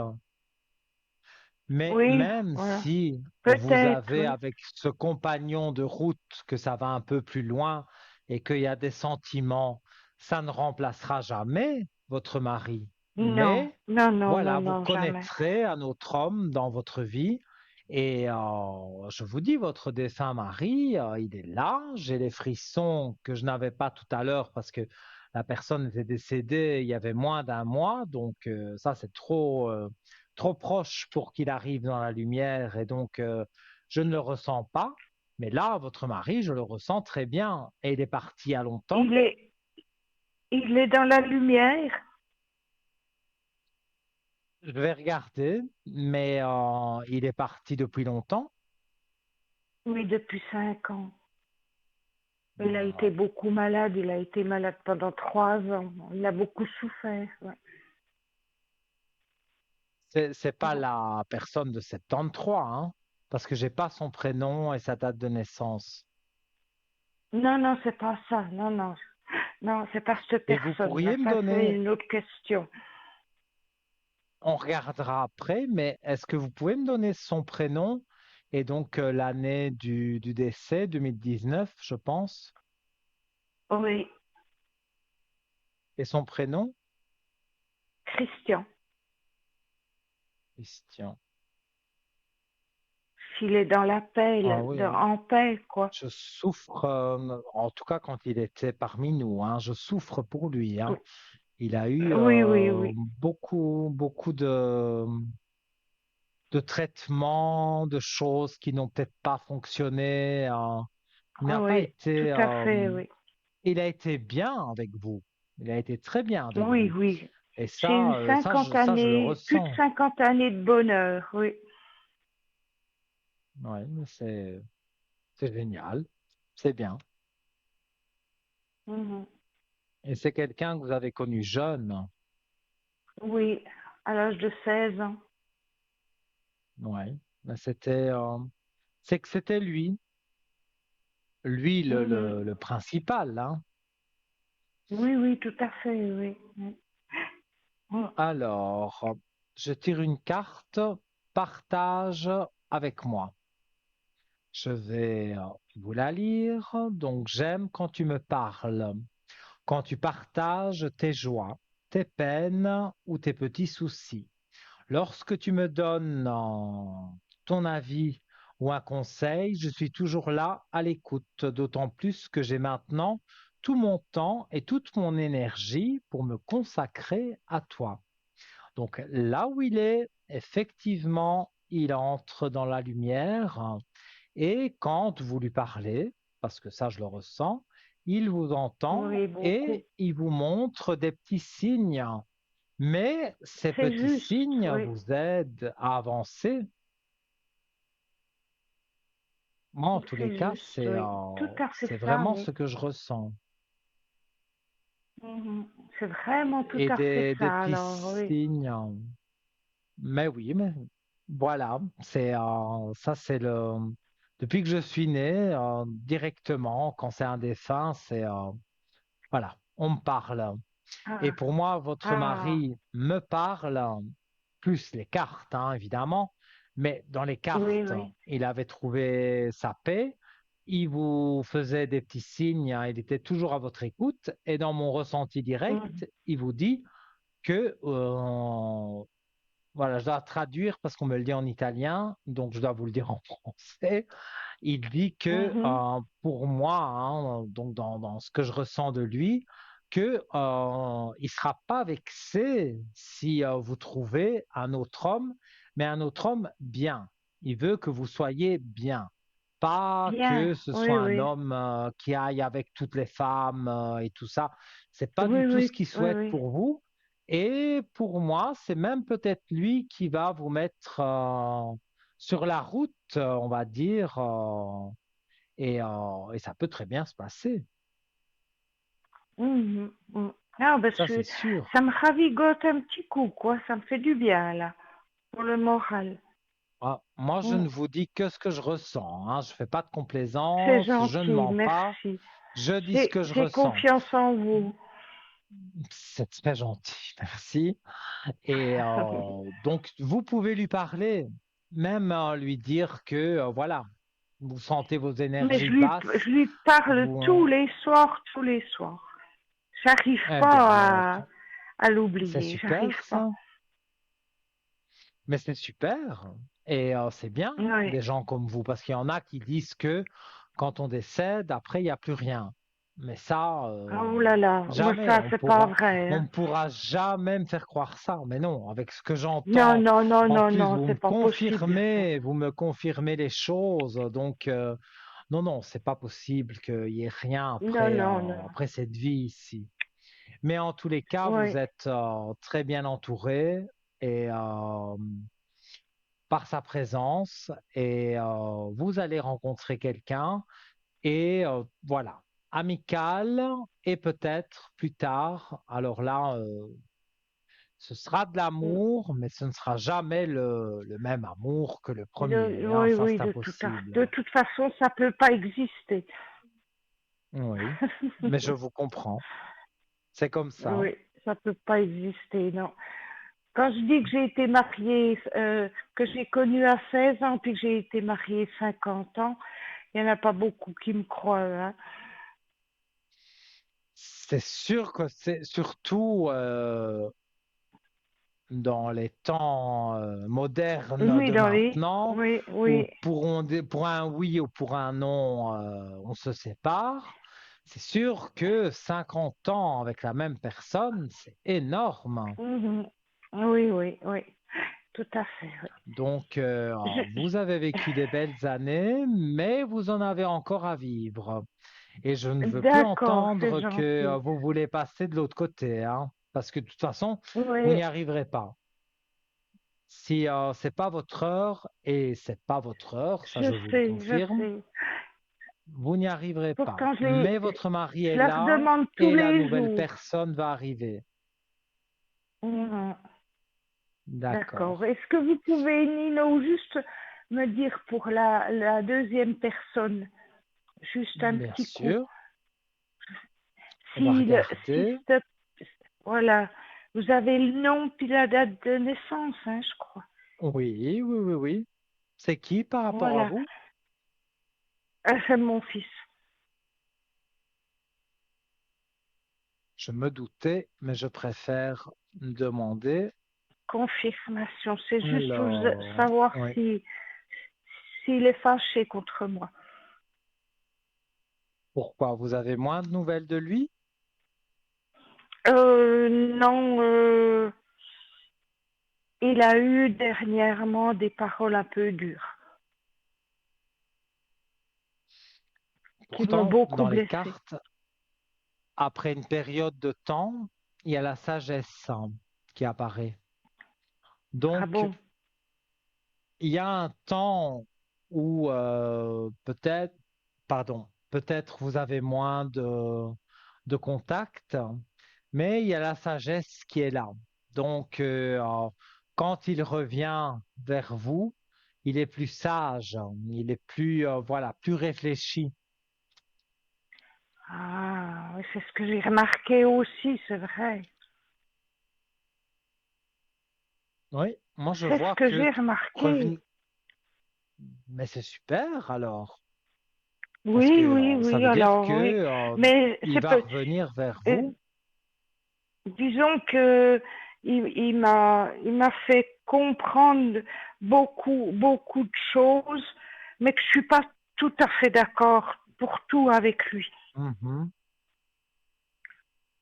Mais Oui, même voilà. si vous Peut-être, avez oui. avec ce compagnon de route que ça va un peu plus loin et qu'il y a des sentiments, ça ne remplacera jamais votre mari. Non, Mais non, non, non, voilà, vous non, jamais. connaîtrez un autre homme dans votre vie. Et je vous dis, votre défunt mari, il est là. J'ai les frissons que je n'avais pas tout à l'heure parce que la personne était décédée il y avait moins d'un mois. Donc ça, c'est trop proche pour qu'il arrive dans la lumière. Et donc, je ne le ressens pas. Mais là, votre mari, je le ressens très bien. Et il est parti à longtemps. Il est, il est dans la lumière. Je vais regarder, mais il est parti depuis longtemps. Oui, depuis 5 ans. Il a été Ouais. beaucoup malade. Il a été malade pendant 3 ans. Il a beaucoup souffert. Ouais. C'est pas la personne de 73, hein, parce que j'ai pas son prénom et sa date de naissance. Non, non, c'est pas ça. Non, non. Non, c'est pas cette Et vous personne-là. pourriez me Ça, c'est donner, une autre question. on regardera après, mais est-ce que vous pouvez me donner son prénom et donc l'année du décès, 2019, je pense, Oui, et son prénom? Christian. Christian. S'il est dans la paix, Ah oui, en paix, quoi. je souffre, en tout cas quand il était parmi nous, hein, je souffre pour lui, hein. Il a eu Oui, oui, oui. beaucoup de traitements, de choses qui n'ont peut-être pas fonctionné. Il n'a pas Oui, tout été, à fait, oui. il a été bien avec vous. Il a été très bien avec Oui, vous. oui. Et J'ai eu ça, 50 ça, je le années, plus de ressens. 50 années de bonheur, oui. Ouais, mais c'est génial. C'est bien. Mhm. Et c'est quelqu'un que vous avez connu jeune. Oui, à l'âge de 16 ans. Ouais. Mais c'est que c'était lui Mhm. le principal, hein. Oui, oui, tout à fait, oui. Mhm. Alors, je tire une carte, partage avec moi. Je vais vous la lire. Donc, j'aime quand tu me parles, quand tu partages tes joies, tes peines ou tes petits soucis. Lorsque tu me donnes ton avis ou un conseil, je suis toujours là à l'écoute, d'autant plus que j'ai maintenant tout mon temps et toute mon énergie pour me consacrer à toi. Donc là où il est, effectivement, il entre dans la lumière et quand vous lui parlez, parce que ça je le ressens, il vous entend Oui, beaucoup. et il vous montre des petits signes. Mais ces C'est petits juste, signes oui. vous aident à avancer. Moi, en tous les C'est cas, juste, oui. Tout à fait c'est ça, vraiment oui. ce que je ressens. Mhm. C'est vraiment tout Et à fait des ça, petits alors, oui. signes. Mais oui, mais voilà, ça c'est le depuis que je suis né, directement, quand c'est un défunt, voilà, on me parle. Et Ah, pour moi, votre ah, mari me parle, plus les cartes, hein, évidemment, mais dans les oui, cartes, oui. il avait trouvé sa paix, il vous faisait des petits signes, hein, il était toujours à votre écoute, et dans mon ressenti Mhm. direct, il vous dit que voilà, je dois traduire parce qu'on me le dit en italien, donc je dois vous le dire en français. Il dit que Mhm. pour moi, hein, donc dans ce que je ressens de lui, que il sera pas vexé si vous trouvez un autre homme, mais un autre homme bien. Il veut que vous soyez bien, pas Bien, que ce oui, soit un oui. homme qui aille avec toutes les femmes et tout ça. C'est pas Oui, du tout oui, ce qu'il oui, souhaite oui. pour vous. Et pour moi, c'est même peut-être lui qui va vous mettre sur la route, on va dire, et ça peut très bien se passer. Mhm, mhm. Ah, ben, Ça, c'est sûr. ça me ravigote un petit coup, quoi. Ça me fait du bien, là, pour le moral. Ah, moi, je Mm. ne vous dis que ce que je ressens, hein. Je fais pas de C'est complaisance, je ne gentil, mens pas, merci. je dis ce que je J'ai ressens. confiance en vous. C'est très gentil, merci. Et donc, vous pouvez lui parler. même lui dire que, voilà, vous sentez vos Mais énergies je basses, lui parle vous, tous les soirs, tous les soirs. J'arrive eh bien pas alors, à c'est l'oublier, j'arrive super pas. ça. Mais c'est super. Et c'est bien, Oui. des gens comme vous, parce qu'il y en a qui disent que quand on décède, après, il n'y a plus rien. Mais ça, Oh là là, moi jamais, ça c'est pas vrai, on hein. ne pourra jamais me faire croire ça. Mais non, avec ce que Non, j'entends, non, non, en non, plus, non, c'est pas possible ça. vous me confirmez les choses. Donc, non, non, c'est pas possible qu'il y ait rien Non, après, non, non. après cette vie ici. Mais en tous les cas, vous Oui. êtes très bien entouré et par sa présence et vous allez rencontrer quelqu'un et voilà, amical et peut-être plus tard, alors là, ce sera de l'amour, mais ce ne sera jamais le même amour que le premier, hein, Oui, ça oui, c'est impossible. de toute façon, ça peut pas exister. Oui, mais je vous comprends, c'est comme ça. Oui, ça peut pas exister, non. Quand je dis que j'ai été mariée, que j'ai connu à 16 ans, puis que j'ai été mariée 50 ans, il n'y en a pas beaucoup qui me croient, hein. C'est sûr que c'est surtout dans les temps modernes Oui, de dans les... maintenant, Oui, où oui. pour un oui ou pour un non, on se sépare, c'est sûr que 50 ans avec la même personne, c'est énorme. Mhm. Oui, oui, oui. Tout à fait, oui. Donc, vous Je- avez vécu des belles années, mais vous en avez encore à vivre. Et je ne veux plus D'accord, c'est entendre que gentil. vous voulez passer de l'autre côté, hein, parce que de toute façon, vous Oui, n'y arriverez pas. Si c'est pas votre heure, et c'est pas votre heure, ça je vous le je confirme, sais. vous n'y arriverez pas. Pourtant, Mais votre mari je est leur là demande tous et la les nouvelle jours. personne va arriver. Mhm. D'accord. D'accord. Est-ce que vous pouvez, Nino, juste me dire pour la deuxième personne, juste un Bien petit coup, sûr, on va si le, si regarder. ce- voilà, vous avez le nom puis la date de naissance, hein, je crois. Oui, oui, oui, oui. C'est qui par rapport à Voilà. vous? C'est mon fils. Je me doutais, mais je préfère demander. Confirmation. C'est juste pour Alors, savoir oui. si s'il est fâché contre moi. Pourquoi? Vous avez moins de nouvelles de lui? Non, il a eu dernièrement des paroles un peu dures qui m'ont Pourtant, beaucoup dans les blessée. cartes, après une période de temps, il y a la sagesse qui apparaît. Ah Donc, bon? il y a un temps où peut-être, pardon, peut-être vous avez moins de contact, mais il y a la sagesse qui est là. Donc, quand il revient vers vous, il est plus sage, il est plus, voilà, plus réfléchi. Ah, oui, c'est ce que j'ai remarqué aussi, c'est vrai. Oui, moi je C'est ce vois que que j'ai remarqué. revenir, mais c'est super alors. Parce que Oui, oui, ça oui, veut dire alors que oui. Mais il c'est va peu, revenir vers euh, vous. disons que il m'a fait comprendre beaucoup de choses, mais que je suis pas tout à fait d'accord pour tout avec lui. Mhm.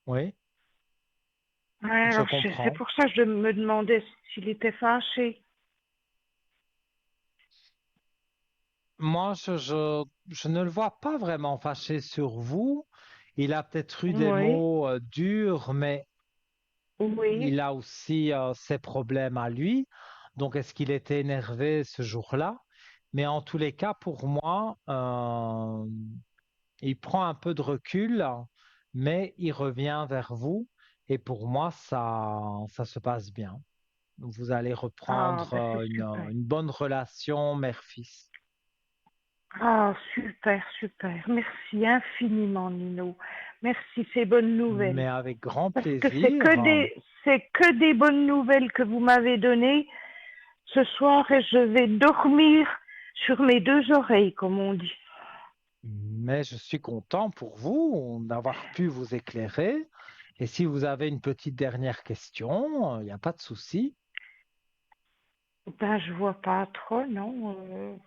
Oui, Ouais, je alors c'est comprends. pour ça que je me demandais s'il était fâché. Moi, je ne le vois pas vraiment fâché sur vous. Il a peut-être eu des Oui, mots durs, mais oui. il a aussi ses problèmes à lui. Donc, est-ce qu'il était énervé ce jour-là? Mais en tous les cas, pour moi, il prend un peu de recul, mais il revient vers vous. Et pour moi, ça se passe bien. Vous allez Ah, reprendre ben c'est super. une bonne relation mère-fils. Ah, super, super. Merci infiniment, Nino. Merci, ces bonnes nouvelles. Mais avec grand Parce que plaisir. c'est que des bonnes nouvelles que vous m'avez données. ce soir et je vais dormir sur mes deux oreilles, comme on dit. Mais je suis content pour vous d'avoir pu vous éclairer. Et si vous avez une petite dernière question, il n'y a pas de souci. Ben, je vois pas trop, non.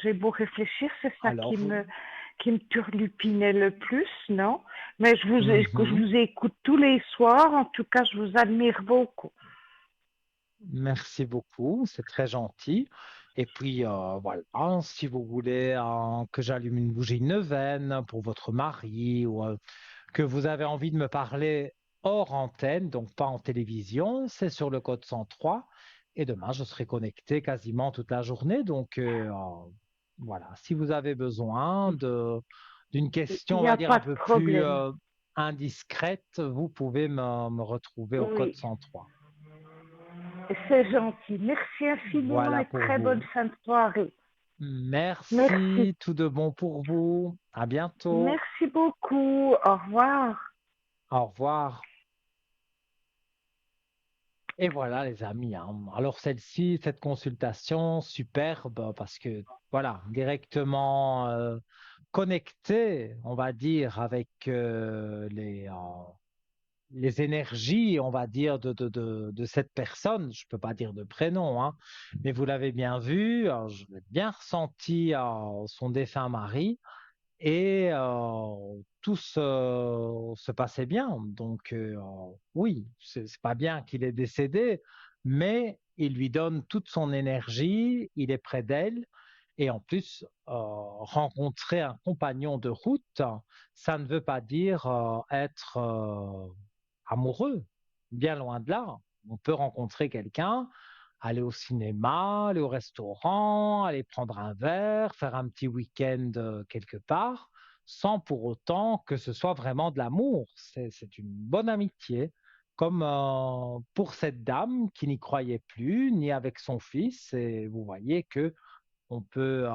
J'ai beau réfléchir, c'est ça Alors, vous... qui me turlupinait le plus, non? Mais je Mhm. vous écoute tous les soirs. En tout cas, je vous admire beaucoup. Merci beaucoup, c'est très gentil. Et puis, voilà, si vous voulez que j'allume une bougie neuvaine pour votre mari ou que vous avez envie de me parler hors antenne, donc pas en télévision, c'est sur le code 103. Et demain, je serai connecté quasiment toute la journée. Donc, voilà, si vous avez besoin d'une Il question, on n'y va a dire, un pas de peu plus problème. indiscrète, vous pouvez me retrouver au code Oui, 103. c'est gentil. Merci infiniment Voilà et pour très bonne vous. fin de soirée. Merci. Merci, tout de bon pour vous. À bientôt. Merci beaucoup. Au revoir. Au revoir. Et voilà, les amis, hein. Alors, cette consultation, superbe, parce que, voilà, directement connecté, on va dire, avec les énergies, on va dire, de cette personne. Je ne peux pas dire de prénom, hein, mais vous l'avez bien vu, je l'ai bien ressenti son défunt mari. Et tout se passait bien. Donc, oui, c'est pas bien qu'il est décédé, mais il lui donne toute son énergie, il est près d'elle. Et en plus, rencontrer un compagnon de route, ça ne veut pas dire être amoureux. Bien loin de là. On peut rencontrer quelqu'un, aller au cinéma, aller au restaurant, aller prendre un verre, faire un petit week-end quelque part, sans pour autant que ce soit vraiment de l'amour. C'est une bonne amitié, comme pour cette dame qui n'y croyait plus, ni avec son fils. Et vous voyez que on peut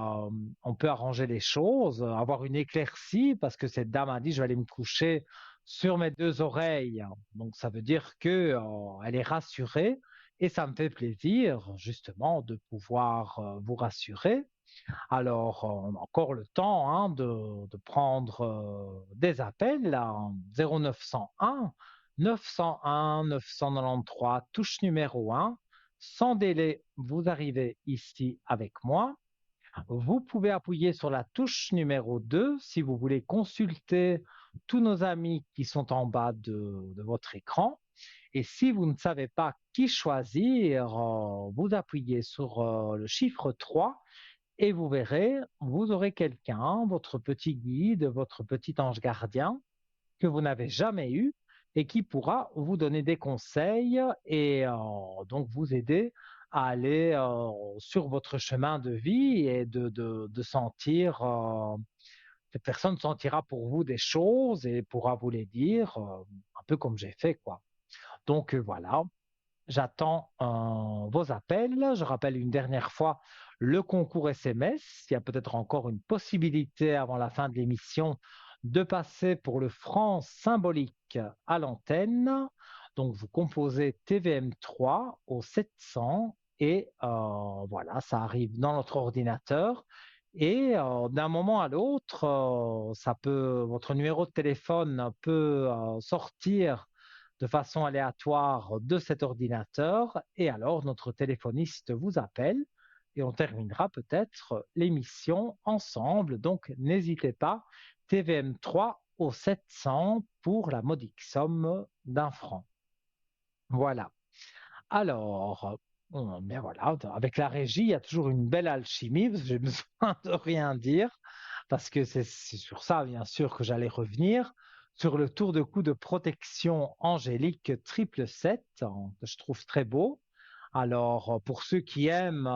arranger les choses, avoir une éclaircie, parce que cette dame a dit, je vais aller me coucher sur mes deux oreilles. Donc, ça veut dire que, elle est rassurée et ça me fait plaisir, justement, de pouvoir vous rassurer. Alors, on a encore le temps hein, de prendre des appels là, en 0901 901 993, touche numéro 1. Sans délai, vous arrivez ici avec moi. Vous pouvez appuyer sur la touche numéro 2 si vous voulez consulter tous nos amis qui sont en bas de votre écran. Et si vous ne savez pas qui choisir, vous appuyez sur le chiffre 3 et vous verrez, vous aurez quelqu'un, votre petit guide, votre petit ange gardien que vous n'avez jamais eu et qui pourra vous donner des conseils et donc vous aider à aller sur votre chemin de vie et de sentir, cette personne sentira pour vous des choses et pourra vous les dire, un peu comme j'ai fait, quoi. Donc voilà, j'attends vos appels. Je rappelle une dernière fois le concours SMS. Il y a peut-être encore une possibilité avant la fin de l'émission de passer pour le franc symbolique à l'antenne. Donc vous composez TVM3 au 700 et voilà, ça arrive dans notre ordinateur. Et d'un moment à l'autre, votre numéro de téléphone peut sortir de façon aléatoire de cet ordinateur et alors notre téléphoniste vous appelle et on terminera peut-être l'émission ensemble. Donc n'hésitez pas, TVM3 au 700 pour la modique somme d'1 franc. Voilà. Alors, bien voilà, avec la régie, il y a toujours une belle alchimie, parce que j'ai besoin de rien dire, parce que c'est sur ça, bien sûr, que j'allais revenir, sur le tour de cou de protection angélique triple 7, que je trouve très beau. Alors, pour ceux qui aiment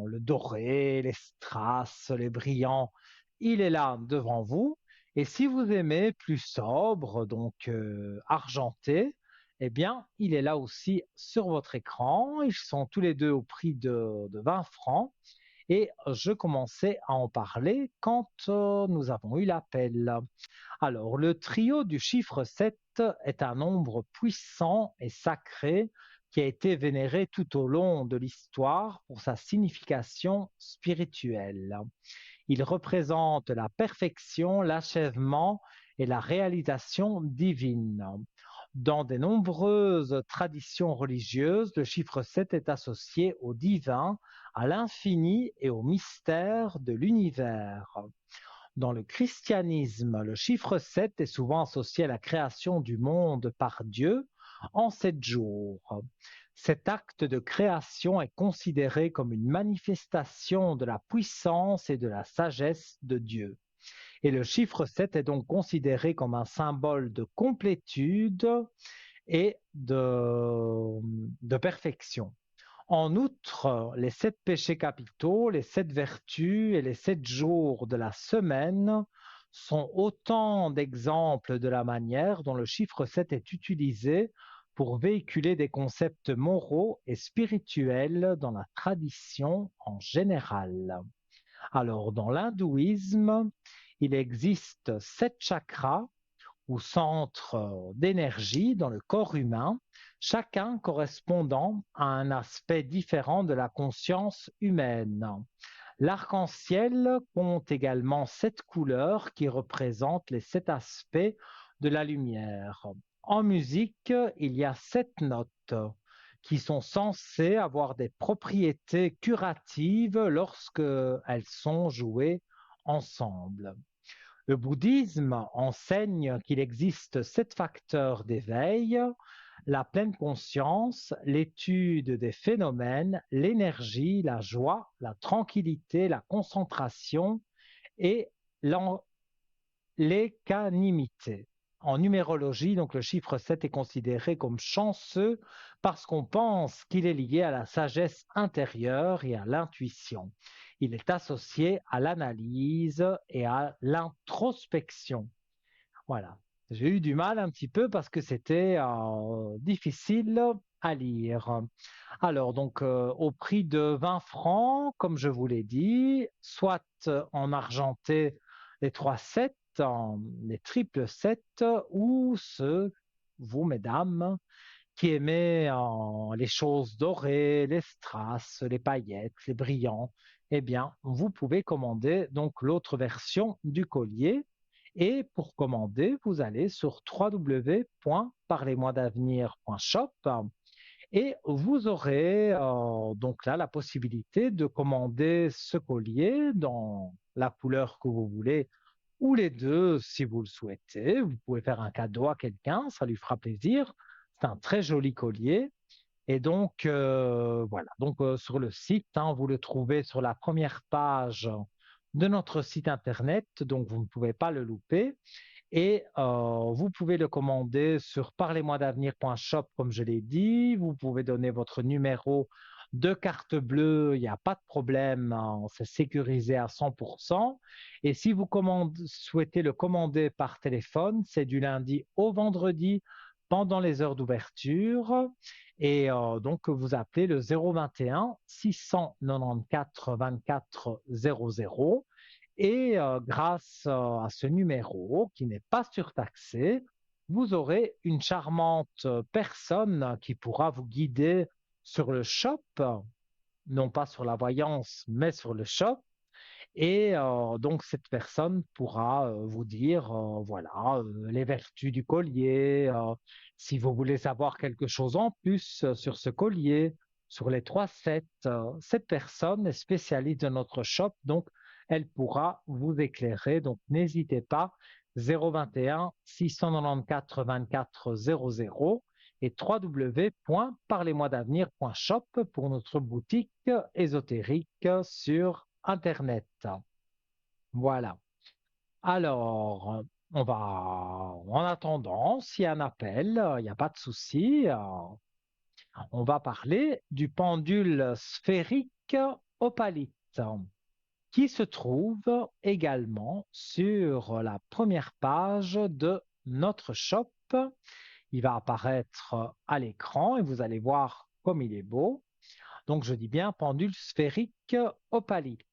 le doré, les strass, les brillants, il est là devant vous. Et si vous aimez plus sobre, donc argenté, eh bien, il est là aussi sur votre écran. Ils sont tous les deux au prix de 20 francs. Et je commençais à en parler quand nous avons eu l'appel. Alors, le trio du chiffre 7 est un nombre puissant et sacré qui a été vénéré tout au long de l'histoire pour sa signification spirituelle. Il représente la perfection, l'achèvement et la réalisation divine. Dans de nombreuses traditions religieuses, le chiffre 7 est associé au divin, à l'infini et au mystère de l'univers. Dans le christianisme, le chiffre 7 est souvent associé à la création du monde par Dieu en 7 jours. Cet acte de création est considéré comme une manifestation de la puissance et de la sagesse de Dieu. Et le chiffre 7 est donc considéré comme un symbole de complétude et de perfection. En outre, les 7 péchés capitaux, les 7 vertus et les 7 jours de la semaine sont autant d'exemples de la manière dont le chiffre 7 est utilisé pour véhiculer des concepts moraux et spirituels dans la tradition en général. Alors, dans l'hindouisme, il existe 7 chakras ou centres d'énergie dans le corps humain, chacun correspondant à un aspect différent de la conscience humaine. L'arc-en-ciel compte également 7 couleurs qui représentent les 7 aspects de la lumière. En musique, il y a 7 notes qui sont censées avoir des propriétés curatives lorsque elles sont jouées ensemble. Le bouddhisme enseigne qu'il existe 7 facteurs d'éveil: la pleine conscience, l'étude des phénomènes, l'énergie, la joie, la tranquillité, la concentration et l'équanimité. En numérologie, donc le chiffre 7 est considéré comme chanceux parce qu'on pense qu'il est lié à la sagesse intérieure et à l'intuition. Il est associé à l'analyse et à l'introspection. Voilà. J'ai eu du mal un petit peu parce que c'était difficile à lire. Alors, donc, au prix de 20 francs, comme je vous l'ai dit, soit en argenté les 3 7, les triples 7, ou vous, mesdames, qui aimez les choses dorées, les strass, les paillettes, les brillants, eh bien, vous pouvez commander donc l'autre version du collier. Et pour commander, vous allez sur www.parlez-moi-d'avenir.shop et vous aurez donc là la possibilité de commander ce collier dans la couleur que vous voulez ou les deux si vous le souhaitez. Vous pouvez faire un cadeau à quelqu'un, ça lui fera plaisir. C'est un très joli collier. Et donc, voilà. Donc, sur le site, vous le trouvez sur la première page de notre site internet. Donc, vous ne pouvez pas le louper. Et vous pouvez le commander sur parlez-moi-d'avenir.shop, comme je l'ai dit. Vous pouvez donner votre numéro de carte bleue, il n'y a pas de problème, c'est sécurisé à 100%. Et si vous souhaitez le commander par téléphone, c'est du lundi au vendredi pendant les heures d'ouverture. Et donc, vous appelez le 021 694 24 00. Et grâce à ce numéro qui n'est pas surtaxé, vous aurez une charmante personne qui pourra vous guider sur le shop, non pas sur la voyance, mais sur le shop. Et donc cette personne pourra vous dire, voilà, les vertus du collier, si vous voulez savoir quelque chose en plus sur ce collier, sur les 3 sets. Cette personne est spécialiste de notre shop, donc elle pourra vous éclairer. Donc n'hésitez pas, 021 694 24 00 et www.parlez-moi-d'avenir.shop pour notre boutique ésotérique sur Internet. Voilà. Alors, on va, en attendant, s'il y a un appel, il n'y a pas de souci, on va parler du pendule sphérique opalite qui se trouve également sur la première page de notre shop. Il va apparaître à l'écran et vous allez voir comme il est beau. Donc, je dis bien pendule sphérique opalite.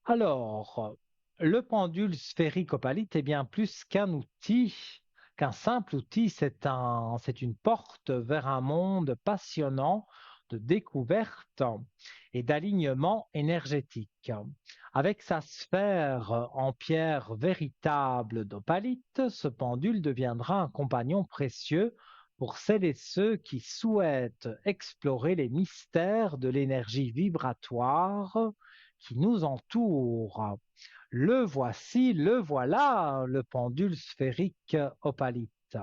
Alors, le pendule sphérique opalite est bien plus qu'un outil qu'un simple outil, c'est une porte vers un monde passionnant de découverte et d'alignement énergétique. Avec sa sphère en pierre véritable d'opalite, ce pendule deviendra un compagnon précieux pour celles et ceux qui souhaitent explorer les mystères de l'énergie vibratoire qui nous entoure. Le voici, le voilà, le pendule sphérique opalite.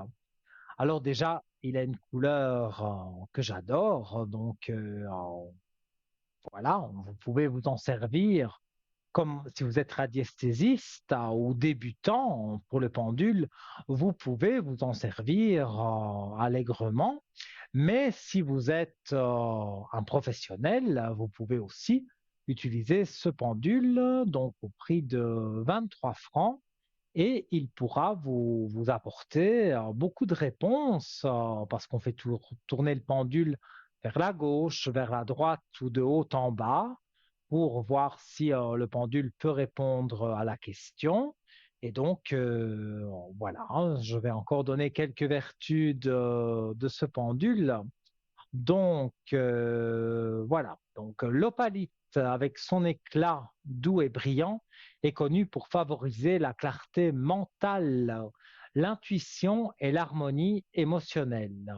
Alors déjà, il a une couleur que j'adore, donc voilà, vous pouvez vous en servir comme si vous êtes radiesthésiste ou débutant pour le pendule, vous pouvez vous en servir allègrement. Mais si vous êtes un professionnel, vous pouvez aussi utiliser ce pendule, donc au prix de 23 francs, et il pourra vous apporter beaucoup de réponses parce qu'on fait tourner le pendule vers la gauche, vers la droite ou de haut en bas pour voir si le pendule peut répondre à la question. Et donc, voilà, hein, je vais encore donner quelques vertus de ce pendule. Donc, voilà. Donc, l'opalite, avec son éclat doux et brillant, est connu pour favoriser la clarté mentale, l'intuition et l'harmonie émotionnelle.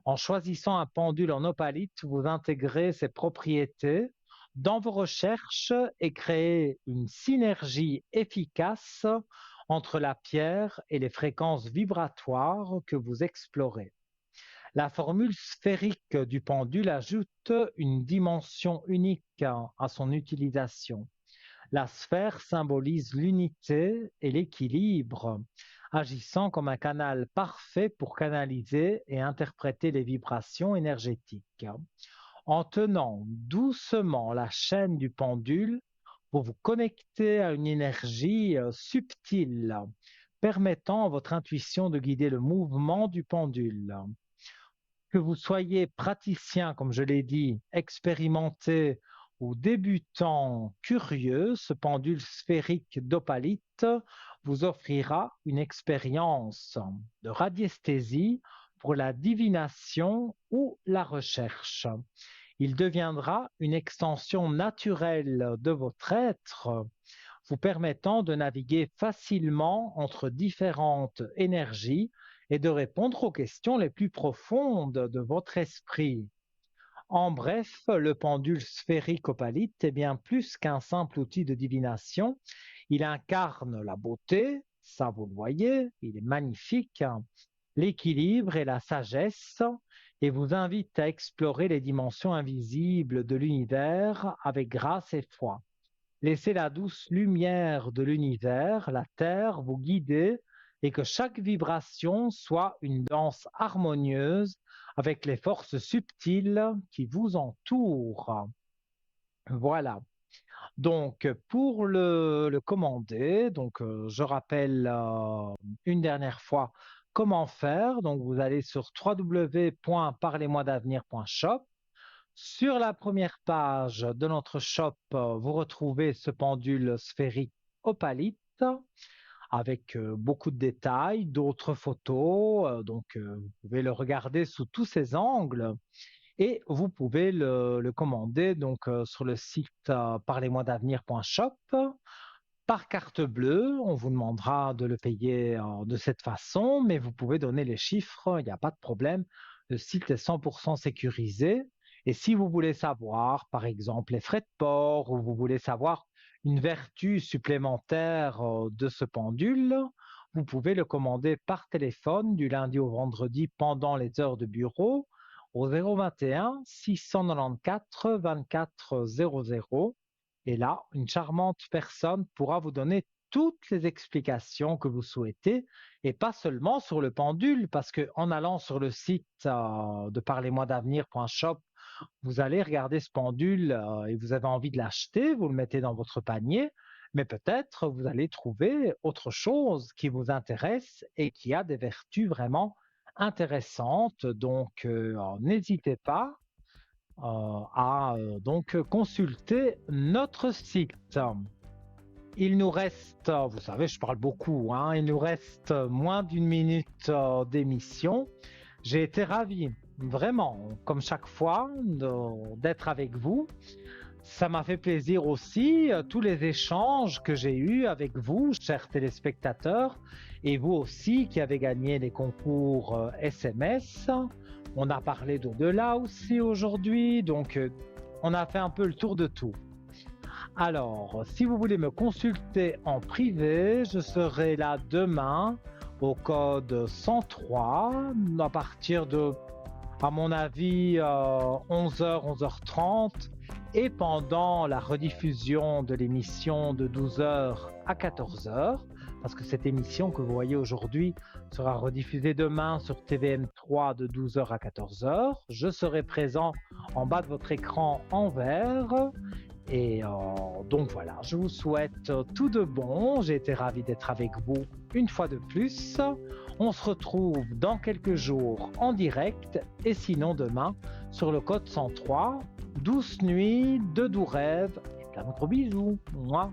En choisissant un pendule en opalite, vous intégrez ses propriétés dans vos recherches et créez une synergie efficace entre la pierre et les fréquences vibratoires que vous explorez. La formule sphérique du pendule ajoute une dimension unique à son utilisation. La sphère symbolise l'unité et l'équilibre, agissant comme un canal parfait pour canaliser et interpréter les vibrations énergétiques. En tenant doucement la chaîne du pendule, vous vous connectez à une énergie subtile, permettant à votre intuition de guider le mouvement du pendule. Que vous soyez praticien, comme je l'ai dit, expérimenté ou débutant curieux, ce pendule sphérique d'opalite vous offrira une expérience de radiesthésie pour la divination ou la recherche. Il deviendra une extension naturelle de votre être, vous permettant de naviguer facilement entre différentes énergies et de répondre aux questions les plus profondes de votre esprit. En bref, le pendule sphérique opalite est bien plus qu'un simple outil de divination. Il incarne la beauté, ça vous le voyez, il est magnifique, l'équilibre et la sagesse, et vous invite à explorer les dimensions invisibles de l'univers avec grâce et foi. Laissez la douce lumière de l'univers, la terre, vous guider et que chaque vibration soit une danse harmonieuse avec les forces subtiles qui vous entourent. Voilà. Donc, pour le commander, donc, je rappelle une dernière fois comment faire. Donc, vous allez sur www.parlez-moi-d'avenir.shop. Sur la première page de notre shop, vous retrouvez ce pendule sphérique opalite avec beaucoup de détails, d'autres photos. Donc, vous pouvez le regarder sous tous ses angles et vous pouvez le commander donc, sur le site parlez-moi-d'avenir.shop par carte bleue. On vous demandera de le payer de cette façon, mais vous pouvez donner les chiffres, il n'y a pas de problème. Le site est 100% sécurisé. Et si vous voulez savoir, par exemple, les frais de port ou vous voulez savoir une vertu supplémentaire de ce pendule, vous pouvez le commander par téléphone du lundi au vendredi pendant les heures de bureau au 021 694 24 00. Et là, une charmante personne pourra vous donner toutes les explications que vous souhaitez et pas seulement sur le pendule, parce qu'en allant sur le site de parlez-moi-d'avenir.shop, vous allez regarder ce pendule et vous avez envie de l'acheter, vous le mettez dans votre panier, mais peut-être vous allez trouver autre chose qui vous intéresse et qui a des vertus vraiment intéressantes. Donc, n'hésitez pas à donc consulter notre site. il nous reste, vous savez, je parle beaucoup, hein, il nous reste moins d'une minute d'émission. J'ai été ravi, vraiment, comme chaque fois, d'être avec vous. Ça m'a fait plaisir aussi, tous les échanges que j'ai eus avec vous, chers téléspectateurs, et vous aussi qui avez gagné les concours SMS. On a parlé d'au-delà aussi aujourd'hui, donc on a fait un peu le tour de tout. Alors, si vous voulez me consulter en privé, je serai là demain au code 103 à partir de, à mon avis, 11h, 11h30 et pendant la rediffusion de l'émission de 12h à 14h, parce que cette émission que vous voyez aujourd'hui sera rediffusée demain sur TVM3 de 12h à 14h. Je serai présent en bas de votre écran en vert. Et donc voilà, je vous souhaite tout de bon. J'ai été ravi d'être avec vous une fois de plus. On se retrouve dans quelques jours en direct et sinon demain sur le code 103. Douce nuit, de doux rêves et plein de gros bisous. Moi.